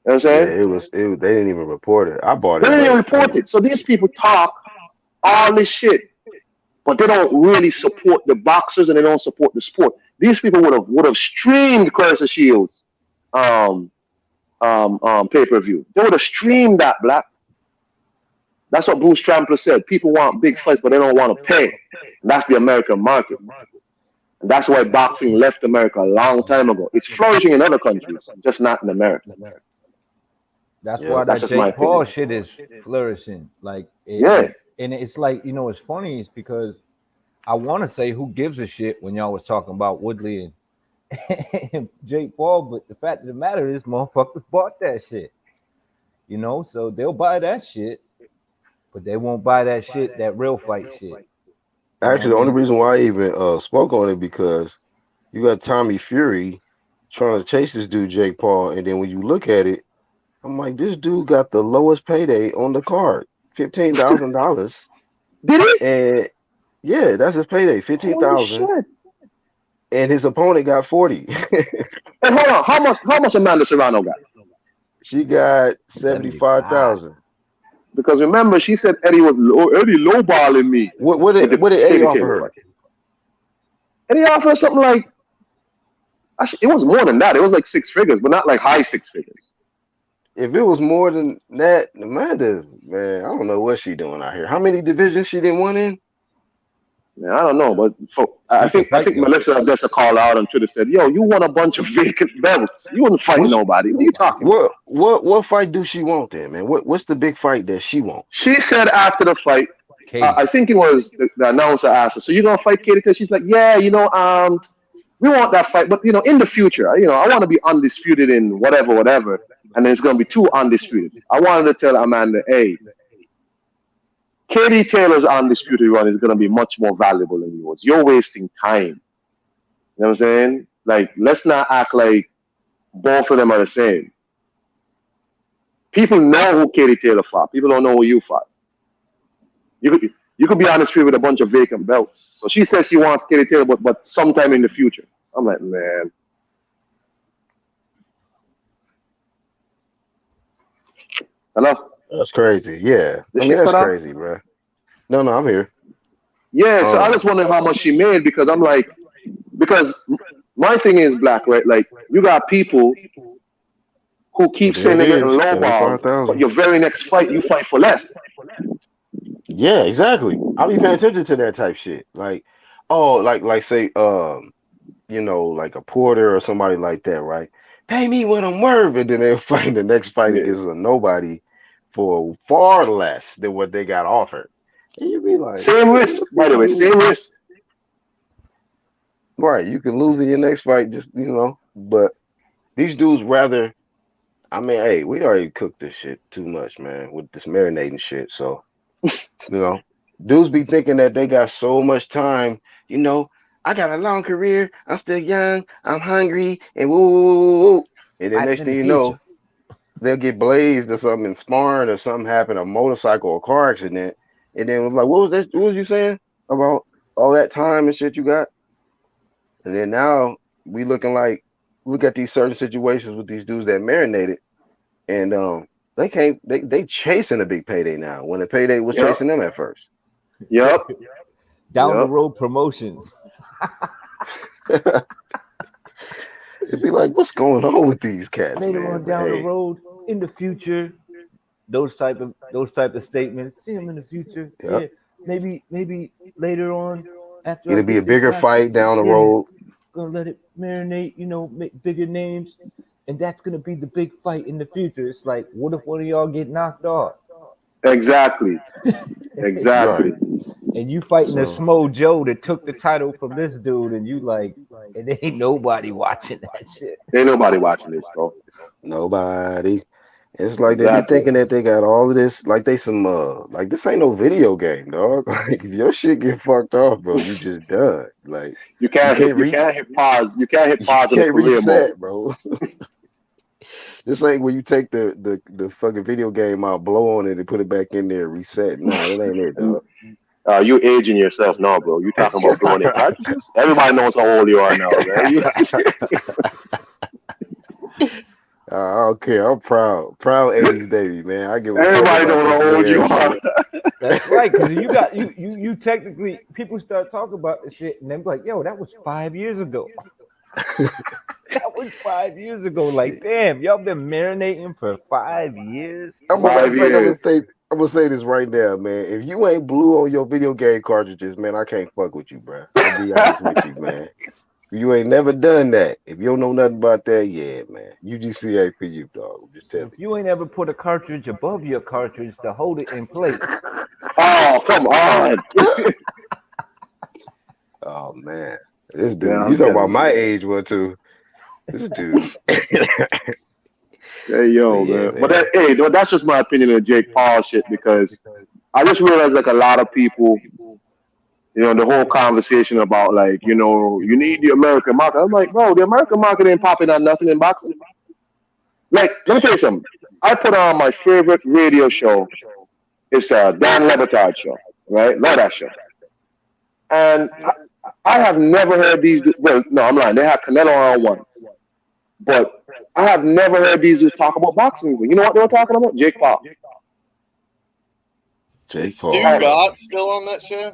You know what I'm saying? Yeah, they didn't even report it. I bought it. They didn't even report it. So these people talk all this shit, but they don't really support the boxers and they don't support the sport. These people would have streamed Clarissa Shields pay-per-view. They would have streamed that, Black. That's what Bruce Trampler said. People want big fights, but they don't want to pay. And that's the American market. And that's why boxing left America a long time ago. It's flourishing in other countries, just not in America. that's Yeah, why that's that just my Jake Paul opinion. shit is flourishing. Like, Yeah. and it's like, it's funny is because I want to say who gives a shit when y'all was talking about Woodley and Jake Paul, but the fact of the matter is, motherfuckers bought that shit. So they'll buy that shit, but they won't buy that shit, that real fight shit. Actually, the only reason why I even spoke on it because you got Tommy Fury trying to chase this dude Jake Paul, and then when you look at it, I'm like, this dude got the lowest payday on the card, $15,000. Did he? And yeah, that's his payday, Holy $15,000, shit. and his opponent got 40. Hey, hold on. How much Amanda Serrano got? She got 75,000. Because remember, she said Eddie lowballing me. What did Eddie offer her? Eddie offered her something like, actually, it was more than that. It was like 6 figures, but not like high 6 figures. If it was more than that, Amanda, man, I don't know what she doing out here. How many divisions she didn't win in? Man, I don't know, but I think Melissa Odessa called out on Twitter, said, "Yo, you won a bunch of vacant belts. You wouldn't fight nobody. What are you talking about?" What fight do she want then, man? What's the big fight that she wants? She said after the fight, I think it was the announcer asked her, "So you gonna fight Katie?" She's like, "Yeah, we want that fight, but in the future, I want to be undisputed in whatever, and then it's gonna be two undisputed. I wanted to tell Amanda, hey, Katie Taylor's undisputed run is gonna be much more valuable than yours. You're wasting time. You know what I'm saying? Like, let's not act like both of them are the same. People know who Katie Taylor fought. People don't know who you fought. You could be on the street with a bunch of vacant belts. So she says she wants Katie Taylor, but sometime in the future. I'm like, man. Hello? That's crazy. Yeah. This I mean, shit that's cut out? crazy, bro. No, I'm here. Yeah, so I just wondering how much she made because I'm like, because my thing is black, right? Like, you got people who keep There saying it they're getting is, lowballed, but 75,000. your very next fight, you fight for less. Yeah, exactly. I'll be paying attention to that type shit. Like, oh, like say, like a Porter or somebody like that, right? Pay me what I'm worth, and then they'll fight the next fight Yeah. against a nobody for far less than what they got offered. And you be like, Same risk, by the way, same risk. right? You can lose in your next fight, but these dudes rather. I mean, hey, we already cooked this shit too much, man, with this marinating shit. So, dudes be thinking that they got so much time. I got a long career. I'm still young. I'm hungry, and woo, woo, woo, woo. And then Fighting next in thing the you future. know, they'll get blazed or something in sparring or something happen, a motorcycle or car accident, and then was like, what was that? What was you saying about all that time and shit you got? And then now we looking like look at these certain situations with these dudes that marinated, and they can't they chasing a big payday now when the payday was Yep. chasing them at first. Yep. Down the Yep. road promotions. It'd be like, what's going on with these cats, Later man? on But down the hey, road, in the future, those type of statements. See them in the future. yep. Yeah, maybe later on after I It'll be a get this bigger happen. fight down the Yeah, road. gonna let it marinate. Make bigger names, and that's gonna be the big fight in the future. It's like, what if one of y'all get knocked off? Exactly. Right. Exactly. And you fighting a So Smo Joe that took the title from this dude, and you like, and there ain't nobody watching that shit. Ain't nobody watching this, bro. nobody. It's like they be Exactly. thinking that they got all of this, like they some like this ain't no video game, dog. Like if your shit get fucked off, bro, you just done. Like You you can't hit can't you re can't hit pause. You can't hit you pause in the can't career mode. reset, bro. This ain't when you take the fucking video game out, blow on it, and put it back in there, reset. Nah, that ain't it, dog. You aging yourself now, bro. You talking about blowing in cartridges? Everybody knows how old you are now, man. I don't care. I'm proud 80s baby, man. I give a fuck Everybody about knows this how old new you ass are. shit. That's right, because you got you technically people start talking about the shit and they're like, yo, that was 5 years ago. That was 5 years ago. Like, Shit. damn, y'all been marinating for 5 years. Matter of 5 fact, years. I'm gonna say this right now, man. If you ain't blue on your video game cartridges, man, I can't fuck with you, bro. I'm gonna be honest with you, man. You ain't never done that. If you don't know nothing about that, yeah, man. UGCA for you, dog. I'm just telling If you ain't ever put a cartridge above your cartridge to hold it in place, Oh, come on. you. Oh man. This Yeah, dude, you I'm talking about telling my you. age one too. This dude. Hey, But yo, yeah, man. But man. that's just my opinion of Jake Paul shit because I just realized like a lot of people, the whole conversation about like, you need the American market. I'm like, bro, the American market ain't popping on nothing in boxing. Like, let me tell you something. I put on my favorite radio show. It's a Dan Lebatard show, right? Love that show. And I have never heard these. Well, no, I'm lying. They had Canelo on once, but I have never heard these dudes talk about boxing. You know what they were talking about? Jake Paul. Is Jake Stu Paul, And bro. Gott still on that show?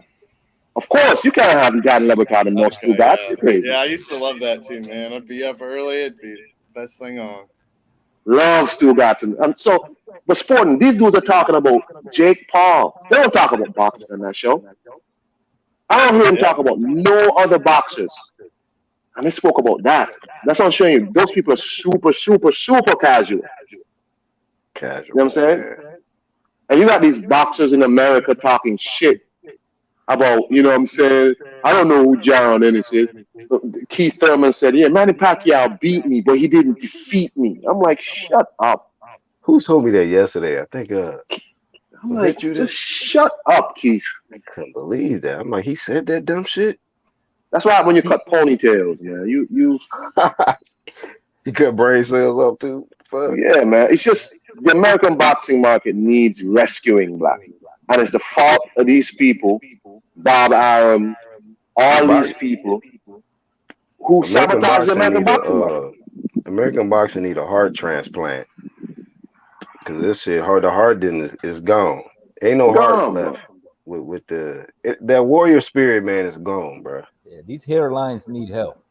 of course, you can't have Dan Lebatard and no Stu Okay, Gats. yeah. You're crazy. Yeah, I used to love that too, man. I'd be up early. It'd be the best thing on. Love Stu Gats. And so, but sporting, these dudes are talking about Jake Paul. They don't talk about boxing on that show. I don't hear them Yeah. talk about no other boxers. And they spoke about that. That's what I'm showing you. Those people are super, super, super casual. You know what I'm Casual, saying? man. And you got these boxers in America talking shit. about, you know what I'm saying? I don't know who John Ennis is. But Keith Thurman said, yeah, Manny Pacquiao beat me, but he didn't defeat me. I'm like, shut up. Who told me that yesterday? I think I'm was like, that you just that shut up, Keith. I couldn't believe that. I'm like, he said that dumb shit. That's why when you cut ponytails, man, you He cut brain cells up too. Fuck. yeah, man. It's just the American boxing market needs rescuing, black. And it's the fault of these people, Bob Arum, all Box, these people who American sabotage the boxing American need a boxing market. American boxing need a heart transplant because this shit hard. The heart didn't is gone. Ain't It's no heart gone, left bro. with that warrior spirit, man, is gone, bro. Yeah, these hairlines need help.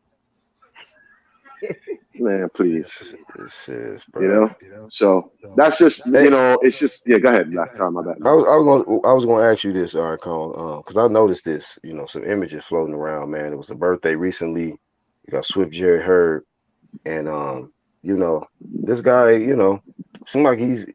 Man, please. This is, You bro. know? So that's just, Hey, it's just, yeah, go ahead, Black. Sorry, my bad. I was gonna ask you this, Colin, because I noticed this, some images floating around, man. It was a birthday recently. You got Swift Jerry Hurd, and this guy, seems like he's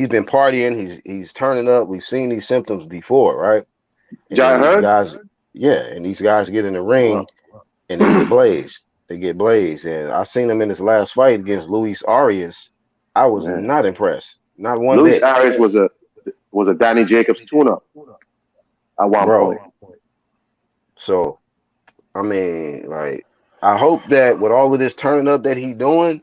been partying. He's turning up. We've seen these symptoms before, right? And then Jai these Heard? guys, yeah, and these guys get in the ring Well, and they get blazed. They get blazed, and I seen him in his last fight against Luis Arias. I was man. not impressed, not one Luis bit, Arias was a Danny Jacobs tune-up at one bro. point. So I mean, like, I hope that with all of this turning up that he doing,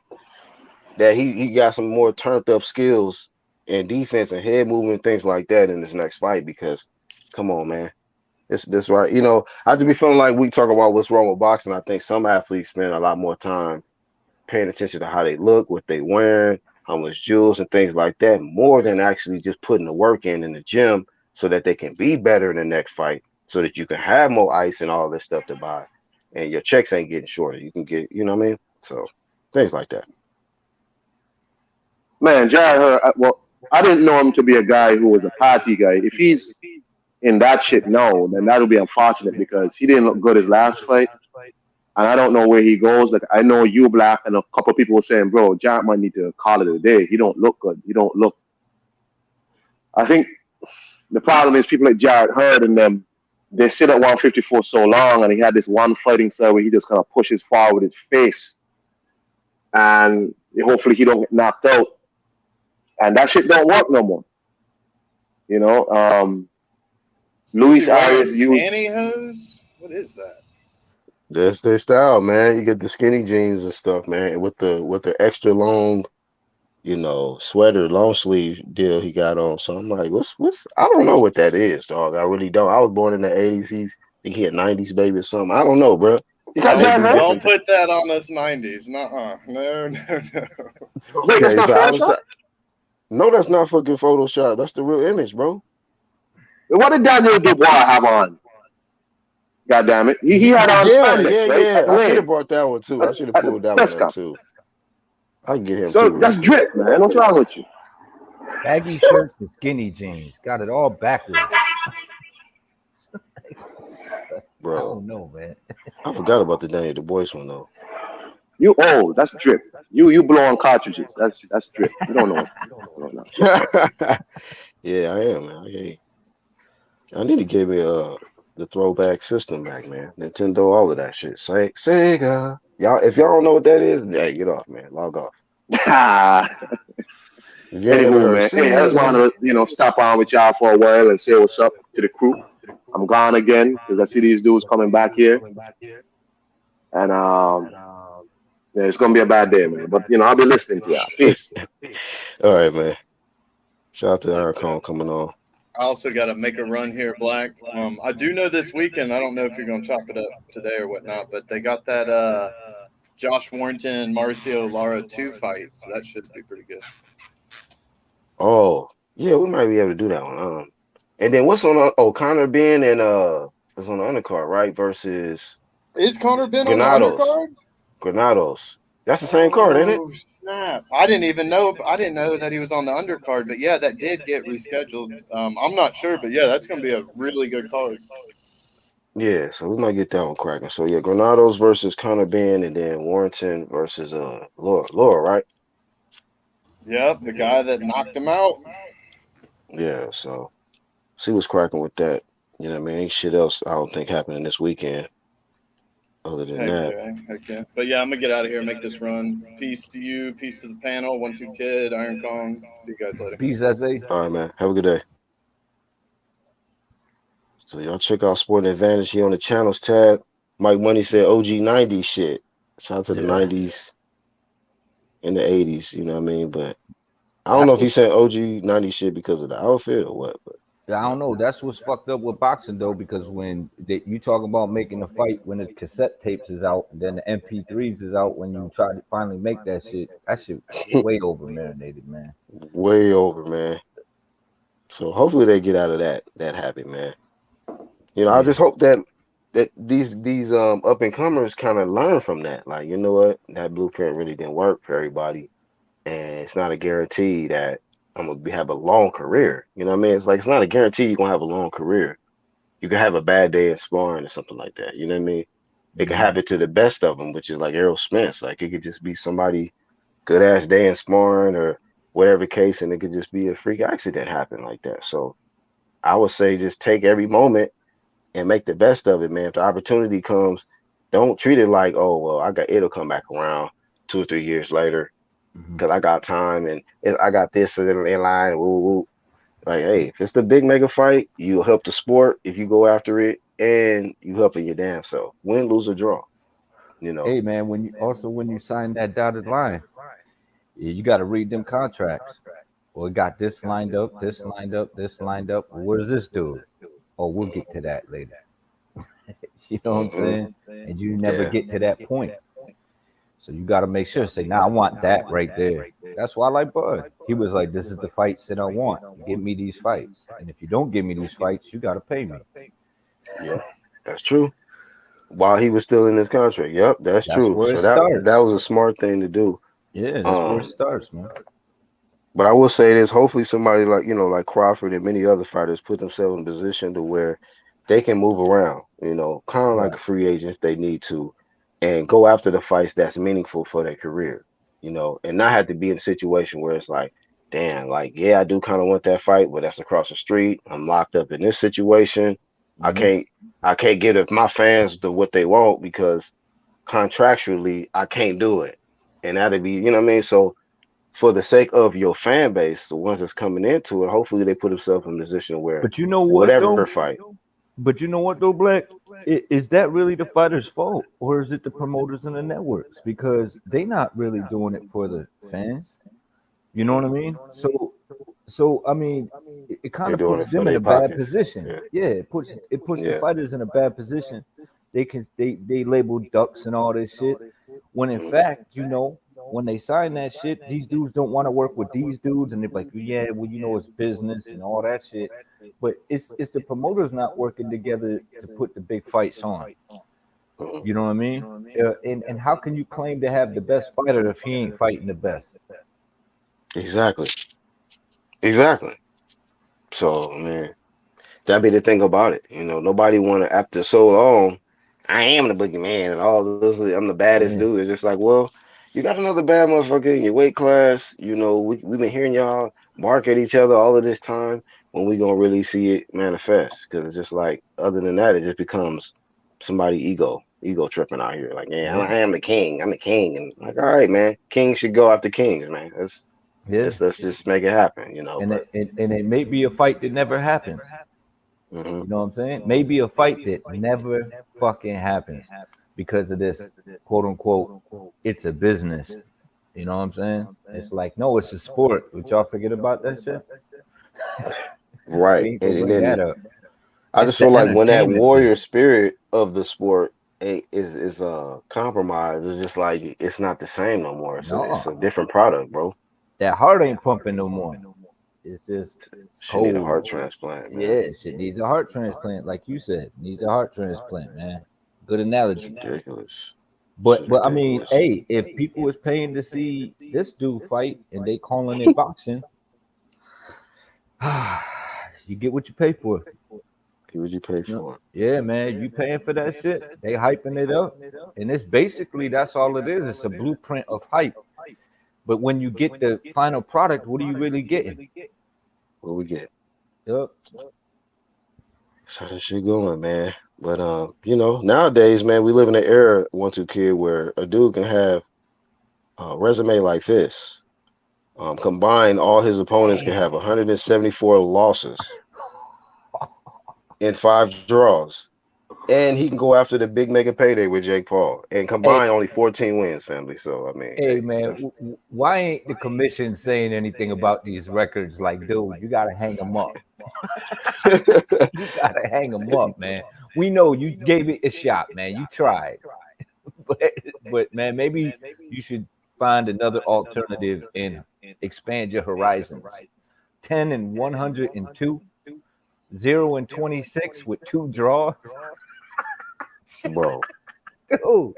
that he got some more turned up skills and defense and head movement things like that in this next fight. Because, come on, man, this right. I just be feeling like we talk about what's wrong with boxing. I think some athletes spend a lot more time paying attention to how they look, what they wearing, how much jewels and things like that, more than actually just putting the work in the gym so that they can be better in the next fight, so that you can have more ice and all this stuff to buy, and your checks ain't getting shorter. You can get, you know what I mean? So things like that. Man, Jai Heard, well, I didn't know him to be a guy who was a party guy. If he's in that shit now, then that'll be unfortunate because he didn't look good his last fight. And I don't know where he goes. Like I know you, Black, and a couple of people were saying, bro, Jai might need to call it a day. He don't look good. He don't look. I think the problem is people like Jared Hurd and them, they sit at 154 so long, and he had this one fighting style where he just kind of pushes forward with his face, and hopefully he don't get knocked out. And that shit don't work no more. You know, Is he Luis Arias wearing used. pantyhose? What is that? That's their style, man. You get the skinny jeans and stuff, man, with the extra long, sweater, long sleeve deal he got on. So I'm like, what's I don't know what that is, dog. I really don't. I was born in the 80s. I think he had 90s baby or something. I don't know, bro. Is that Might Jared be Hurd? Don't different. put that on us 90s. Nuh-uh. No, no, no. Wait, that's Okay, not so I was Photoshop? no, that's not fucking Photoshop. That's the real image, bro. What did Daniel Dubois have on? God damn it. He had on Yeah, yeah, spandex, right? At yeah. the I should have weigh-in, brought that one too. I should have at the pulled that press one up conference. too. I can get him too So real that's quick. drip, man. What's wrong with you? Baggy shirts and skinny jeans. Got it all backwards. I Bro, don't know, man. I forgot about the Daniel Du Bois one though. You old. That's drip. You blow on cartridges. That's drip. You don't know what's going on. Yeah, I am, man. Hey, I need to give me the throwback system back, man. Nintendo, all of that shit. Sega. Y'all, if y'all don't know what that is, hey, get off, man. Log off. If you ain't never Anywho, heard man. Hey, I just Sega, wanted to, stop on with y'all for a while and say what's up to the crew. I'm gone again because I see these dudes coming back here, and yeah, it's gonna be a bad day, man. But I'll be listening to y'all. Peace. all right, man. Shout out to Like Arcon coming on. I also got to make a run here, Black. I do know this weekend. I don't know if you're going to chop it up today or whatnot, but they got that Josh Warrington and Marcio Lara 2 fight, so that should be pretty good. Oh, yeah, we might be able to do that one. And then what's on? Connor Ben and is on the undercard, right? Versus Is Connor been on the Granados. undercard? Granados. That's the same card, ain't it? Oh snap! I didn't even know. I didn't know that he was on the undercard. But yeah, that did get rescheduled. I'm not sure, but yeah, that's going to be a really good card. Yeah, so we might get that one cracking. So yeah, Granados versus Connor Ben, and then Warrington versus Laura, right? Yep, the guy that knocked him out. Yeah, so see what's cracking with that. You know what I mean? Ain't shit else I don't think happening this weekend other than Heck that. yeah, heck yeah. But yeah, I'm gonna get out of here and make this run. Peace to you, peace to the panel. 1-2 Kid, Iron Kong. See you guys later. Peace, SA. All right, man. Have a good day. So y'all check out Sporting Advantage here on the channels tab. Mike Money said OG 90s shit. Shout out to the Yeah, 90s and the 80s, you know what I mean? But I don't know that's if he what. said OG 90s shit because of the outfit or what, but I don't know. That's what's fucked up with boxing though, because when you talk about making a fight, when the cassette tapes is out, then the MP3s is out. When you try to finally make that shit way over marinated, man. way over, man. So hopefully they get out of that habit, man. You know, I Yeah. just hope that these up and comers kind of learn from that. Like, you know what? That blueprint really didn't work for everybody. And it's not a guarantee that I'm gonna have a long career. You know what I mean? It's like it's not a guarantee you're gonna have a long career. You can have a bad day in sparring or something like that. You know what I mean? It can Mhm. happen to the best of them, which is like Errol Spence. Like it could just be somebody good ass day in sparring or whatever case, and it could just be a freak accident happen like that. So I would say just take every moment and make the best of it, man. If the opportunity comes, don't treat it like, oh well, it'll come back around 2 or 3 years later Mhm. because I got time and I got this in line. Woo, woo. Like, hey, if it's the big mega fight, you help the sport if you go after it, and you helping your damn self. Win, lose, or draw. You know. Hey man, when you sign that dotted line, you got to read them contracts. Well, we got this lined up, this lined up, this lined up. Where's this dude? Oh, we'll get to that later. You know what I'm Hmm. saying? And you never Yeah. get to that point. So you got to make sure. Say, now I want that right there. That's why I like Bud. He was like, "This is the fights that I want. Give me these fights. And if you don't give me these fights, you got to pay me." Yep. That's true. While he was still in his contract. Yep, that's That's true. where it So that starts. was a smart thing to do. Yeah, that's where it Um, starts, man. but I will say this, hopefully somebody like, like Crawford and many other fighters put themselves in position to where they can move around, kind of like Right. a free agent if they need to, and go after the fights that's meaningful for their career, and not have to be in a situation where it's like, damn, like, yeah, I do kind of want that fight, but that's across the street. I'm locked up in this situation. I Hmm. can't I can't give my fans what they want because contractually I can't do it. And that'd be, what I mean? So for the sake of your fan base, the ones that's coming into it, hopefully they put themselves in a position where But you know what whatever though? fight. But you know what though, Black? Is that really the fighter's fault, or is it the promoters and the networks? Because they not really doing it for the fans. You know what I Mhm. mean? So I mean, it kind They're of doing puts it for them in their a bad pockets. position. Yeah. Yeah, it puts the Yeah. fighters in a bad position. They label ducks and all this shit. When in Mhm. fact, when they sign that shit, these dudes don't want to work with these dudes, and they're like, yeah, well, it's business and all that shit. But it's the promoters not working together to put the big fights on. Mhm. You know what I mean? And how can you claim to have the best fighter if he ain't fighting the best? Exactly. Exactly. So, man, that be the thing about it. Nobody want to, after so long, I am the boogeyman and all this, I'm the baddest Yeah. dude. It's just like, well, you got another bad motherfucker in your weight class. We've been hearing y'all bark at each other all of this time when we gonna really see it manifest. Because it's just like, other than that, it just becomes somebody ego tripping out here. Like, yeah, Yeah. I am the king. I'm the king. And like, all right, man, kings should go after kings, man. Yeah. Let's just make it happen, And but it may be a fight that never happens. hmm. You know what I'm saying? Maybe a fight that never fucking happens because of this quote unquote, it's a business. You know what I'm saying? It's like, no, it's a sport. Would y'all forget about that shit? We Right. ain't gonna And bring that then up. I It's just feel the like when that entertainment warrior business. spirit of the sport is compromised, it's just like it's not the same no more. It's No, a different product, bro. that heart ain't pumping no more. It's Should need a cold. heart transplant, man. Yeah, shit needs a heart transplant, like you said. Needs a heart transplant, man. Good It's analogy. ridiculous. It's But I mean, ridiculous. hey, if people was paying to see this dude fight and they calling it boxing, you get what you pay for. What would you pay You know? for? Yeah, man, you paying for that shit. They hyping it up, and it's basically that's all it is. It's a blueprint of hype. But when you get the final product, what are you really getting? What we get? Yep. That's how that shit going, man. But nowadays, man, we live in an era, 1-2 kid, where a dude can have a resume like this. Combined, all his opponents can have 174 losses in 5 draws. And he can go after the big mega payday with Jake Paul and Hey, combine only 14 wins, family. So I mean, hey, hey, man, that's why ain't the commission saying anything about these records? Like, dude, you gotta hang them up. You gotta hang them up, man. We know you gave it a shot, man. You tried, but man, maybe you should find another alternative and expand your horizons. 10-102, 0-26 with 2 draws, bro. dude.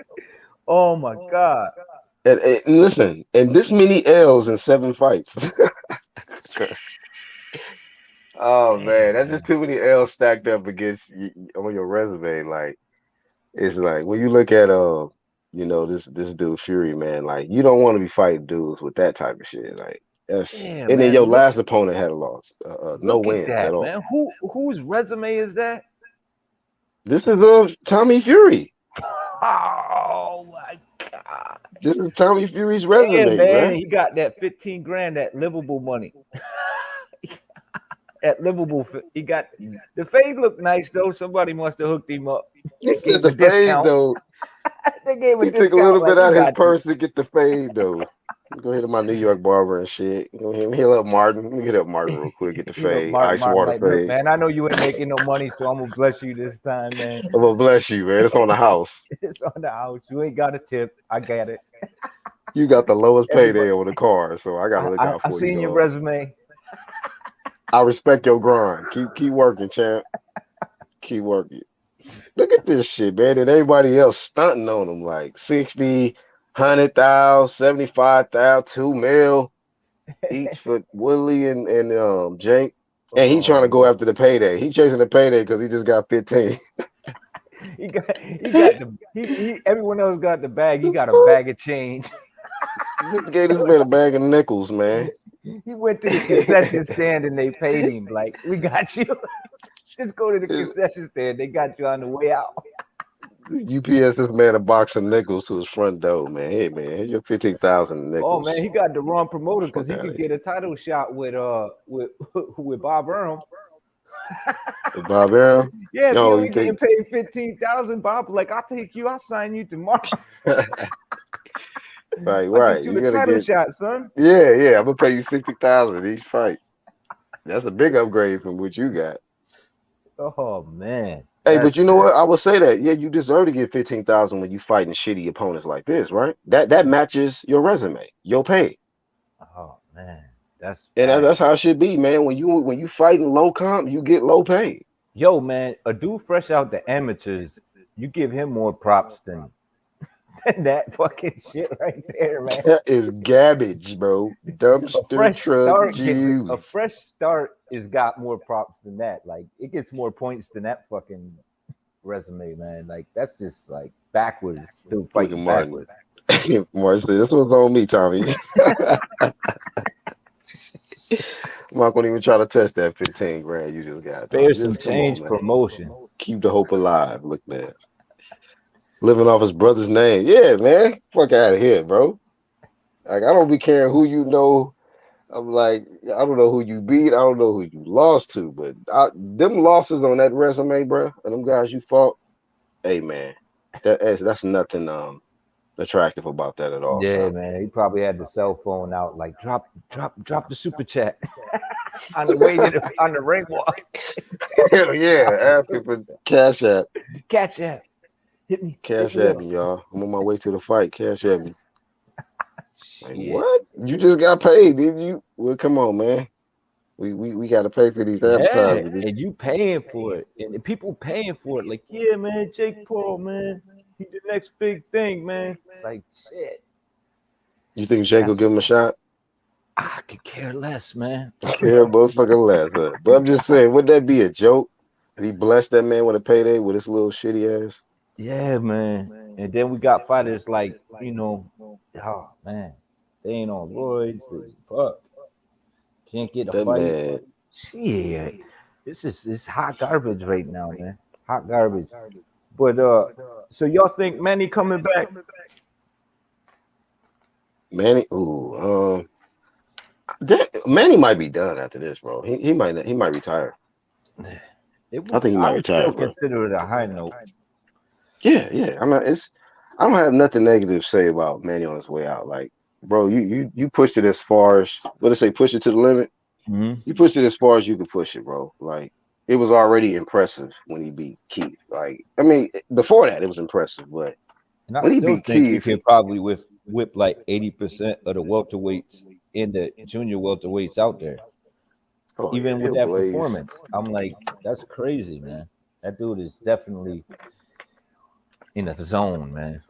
Oh my god. And listen, and this many L's in 7 fights. Oh man, Damn, that's just man. too many L's stacked up against on your resume. Like it's like when you look at this dude Fury, man. Like you don't want to be fighting dudes with that type of shit. Like that's Yeah, and then man. your last opponent had a loss, no Look at wins at that, all. man. Whose resume is that? This is Tommy Fury. Oh my god. This is Tommy Fury's Yeah, resume, man. man. He got that 15 grand, that livable money. That livable. He got the fade looked nice though. Somebody must have hooked him up. He They said gave him a the fade discount. though. They gave him a He took a discount. little Like bit we out of his got you. purse to get the fade though. Go ahead to my New York barber and shit. You know him. Hit up Martin. Let me hit up Martin real quick. Get the You know, fade. Martin. Ice Martin, water like, look, fade. man. I know you ain't making no money, so I'm gonna bless you this time, man. I'm gonna bless you, man. It's on the house. It's on the house. You ain't got a tip. I got it. You got the lowest payday Everybody. on the car, so I gotta look out I for you, seen your dog. resume. I respect your grind. Keep working, champ. Keep working. Look at this shit, man. And everybody else stunting on him like 60, 100,000, 75,000, 2 mil each for Woodley and Jake. And he trying Oh to go man. after the payday. He chasing the payday because he just got 15. He got the he everyone else got the bag. He got a Fuck? bag of change. Just gave this man a bag of nickels, man. He went to the concession stand and they paid him. Like, we got you. Just go to the concession stand. They got you on the way out. UPS this man a box of nickels to his front door, man. Hey man, here's your 15,000 Oh man, nickels. he got the wrong promoter because Fuck he out could of here. get a title shot with with Bob Earl. Hey, Bob Arum, Yeah, if you yo, you ain't getting think paid 15,000, Bob, like, I'll take you, I'll sign you tomorrow. I'll right. get you You're the gonna title get shot, son. yeah, I'm gonna pay you 60,000 each fight. That's a big upgrade from what you got. Oh man. Hey, but That's you know what? I will say that, yeah, you deserve to get 15,000 when you fighting shitty opponents like this, right? That matches your resume, your pay. oh man. That's And bad. that's how it should be, man. When you fighting low comp, you get low pay. Yo, man, a dude fresh out the amateurs, you give him more props than that fucking shit right there, man. That is garbage, bro. Dumpster truck A juice. fresh start is got more props than that. Like, it gets more points than that fucking resume, man. Like, that's just like backwards, still Look at fighting Martin. backwards. Martin said, "This was on me, Tommy." I'm not gonna even try to test that 15 grand you just got, Spare dog. some Just come on, change man. promotion. Keep the hope alive. Look, man. Living off his brother's name. Yeah, man. Fuck out of here, bro. Like, I don't be caring who you know. I'm like, I don't know who you beat. I don't know who you lost to, but them losses on that resume, bro, and them guys you fought, hey, man, that's nothing attractive about that at all, Yeah, fam. man. He probably had the cell phone out, like, drop the super chat on the way to on the ring walk. Hell yeah, Drop the asking super for cash app. catch app. Hit Cash me at up. me, y'all. I'm on my way to the fight. Cash at me. Like, Shit. what? You just got paid, didn't you? Well, come on, man. We got to pay for these Yeah, advertisements. and you paying for it, and the people paying for it. Like, yeah, man, Jake Paul, man, he the next big thing, man. Like, shit, You think Jake will that's give him a shot? I could care less, man. Yeah, motherfucking less. Huh? But I'm just saying, would that be a joke? If he blessed that man with a payday with his little shitty ass? Yeah, man. And then we got fighters like, oh man, they ain't on roids. Fuck, can't get a That fight. man, Shit, it's hot garbage right now, man. Hot garbage. But so y'all think Manny coming back? Manny, Manny might be done after this, bro. He might retire. I think he I might would still retire, bro. consider it a high note. Yeah. I mean, I don't have nothing negative to say about Manny on his way out. Like, bro, you pushed it as far as what they say, push it to the limit. Mm-hmm. You pushed it as far as you could push it, bro. Like, it was already impressive when he beat Keith. Like, I mean, before that it was impressive, but And I when he still beat think he Keith, could probably whip like 80% of the welterweights in the junior welterweights out there. oh yeah, Even with he'll that blaze. performance, I'm like, that's crazy, man. That dude is definitely in the zone, man.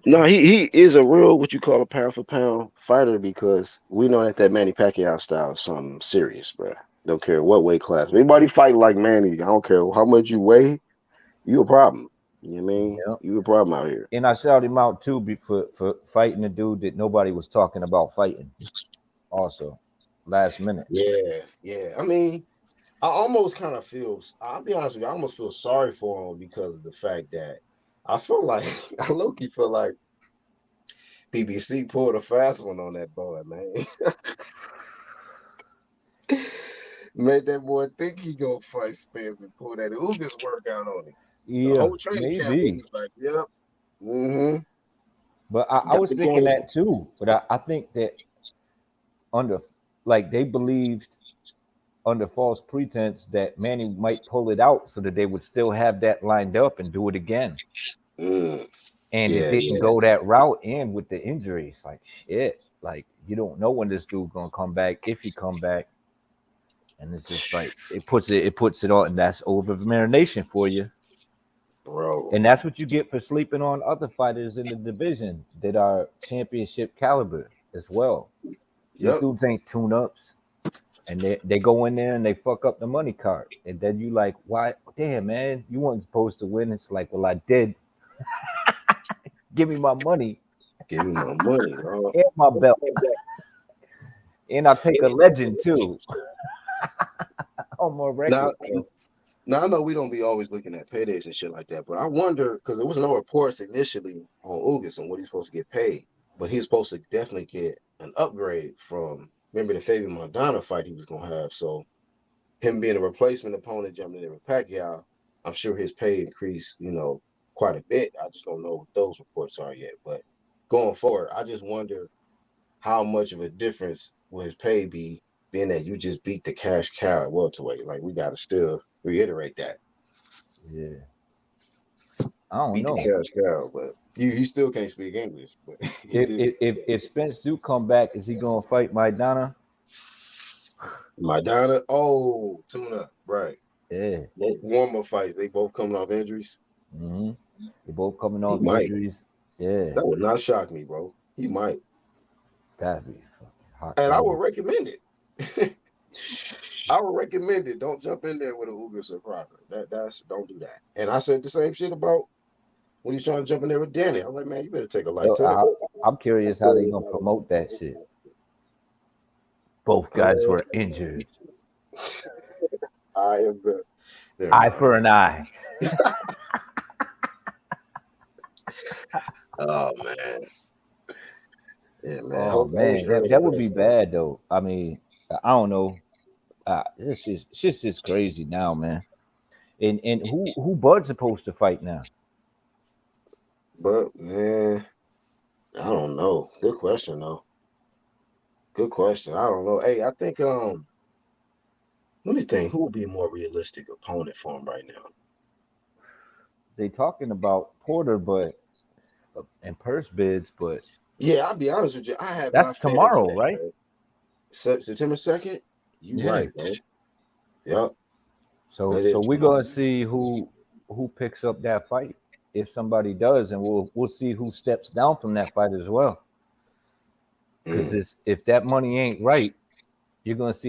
No, he is a real what you call a pound for pound fighter because we know that Manny Pacquiao style is something serious, bro. Don't care what weight class. Anybody fighting like Manny, I don't care how much you weigh, you a problem. You know what I mean? Yeah. You a problem out here. And I shout him out too for fighting a dude that nobody was talking about fighting. Also, last minute. Yeah. I mean, I almost kind of feel. I'll be honest with you. I almost feel sorry for him because of the fact that I feel like I low-key feel like BBC pulled a fast one on that boy, man. Made that boy think he gonna fight Spence and pull that Ugas workout on him. The Yeah, whole training camp, he maybe. was like, "Yep, mm-hmm." But I Got was the thinking game. that too. But I think that under like they believed under false pretense that Manny might pull it out so that they would still have that lined up and do it again. Mm. And it Yeah, didn't go that route. And with the injuries, like shit, like you don't know when this dude gonna come back if he come back. And it's just like it puts it on, and that's over marination for you. bro. And that's what you get for sleeping on other fighters in the division that are championship caliber as well. These Yep. dudes ain't tune-ups. And they go in there and they fuck up the money card. And then you like, why? Damn, man, you weren't supposed to win. It's like, well, I did. Give me my money Give me my money, bro. and my belt. And I'll take a legend too. On my record. Now I know we don't be always looking at paydays and shit like that, but I wonder because there was no reports initially on Ugas on what he's supposed to get paid, but he's supposed to definitely get an upgrade from remember the Fabian Mondana fight he was gonna have. So him being a replacement opponent jumping in with Pacquiao, I'm sure his pay increased, quite a bit. I just don't know what those reports are yet. But going forward, I just wonder how much of a difference will his pay be, being that you just beat the cash cow at welterweight. Like we gotta still reiterate that. Yeah. I don't Beat know. the cash cow, but he still can't speak English. But If Spence do come back, is he gonna fight Maidana? Maidana, tune up, right? Yeah. Both warm-up fights, they both coming off injuries. Mm-hmm. They're both coming off might. injuries. Yeah. That would not shock me, bro. He might. That'd be fucking hot. And I would recommend it. I would recommend it. Don't jump in there with a Ugas or Crocker. Don't do that. And I said the same shit about when he's trying to jump in there with Danny. I was like, man, you better take a light touch. I'm curious how they gonna promote that shit. Both guys were injured. I am the eye for an eye. Oh man. Yeah, man. Oh man, that would be bad though. I mean, I don't know. It's just crazy now, man. And who Bud's supposed to fight now? But man, I don't know. Good question though. Good question. I don't know. Hey, I think let me think. Who would be a more realistic opponent for him right now? They talking about Porter, but and purse bids, but yeah, I'll be honest with you. I have that's tomorrow, today, right? September 2nd. You right, bro. Yep. So we're gonna see who picks up that fight if somebody does, and we'll see who steps down from that fight as well. Because if that money ain't right, you're gonna see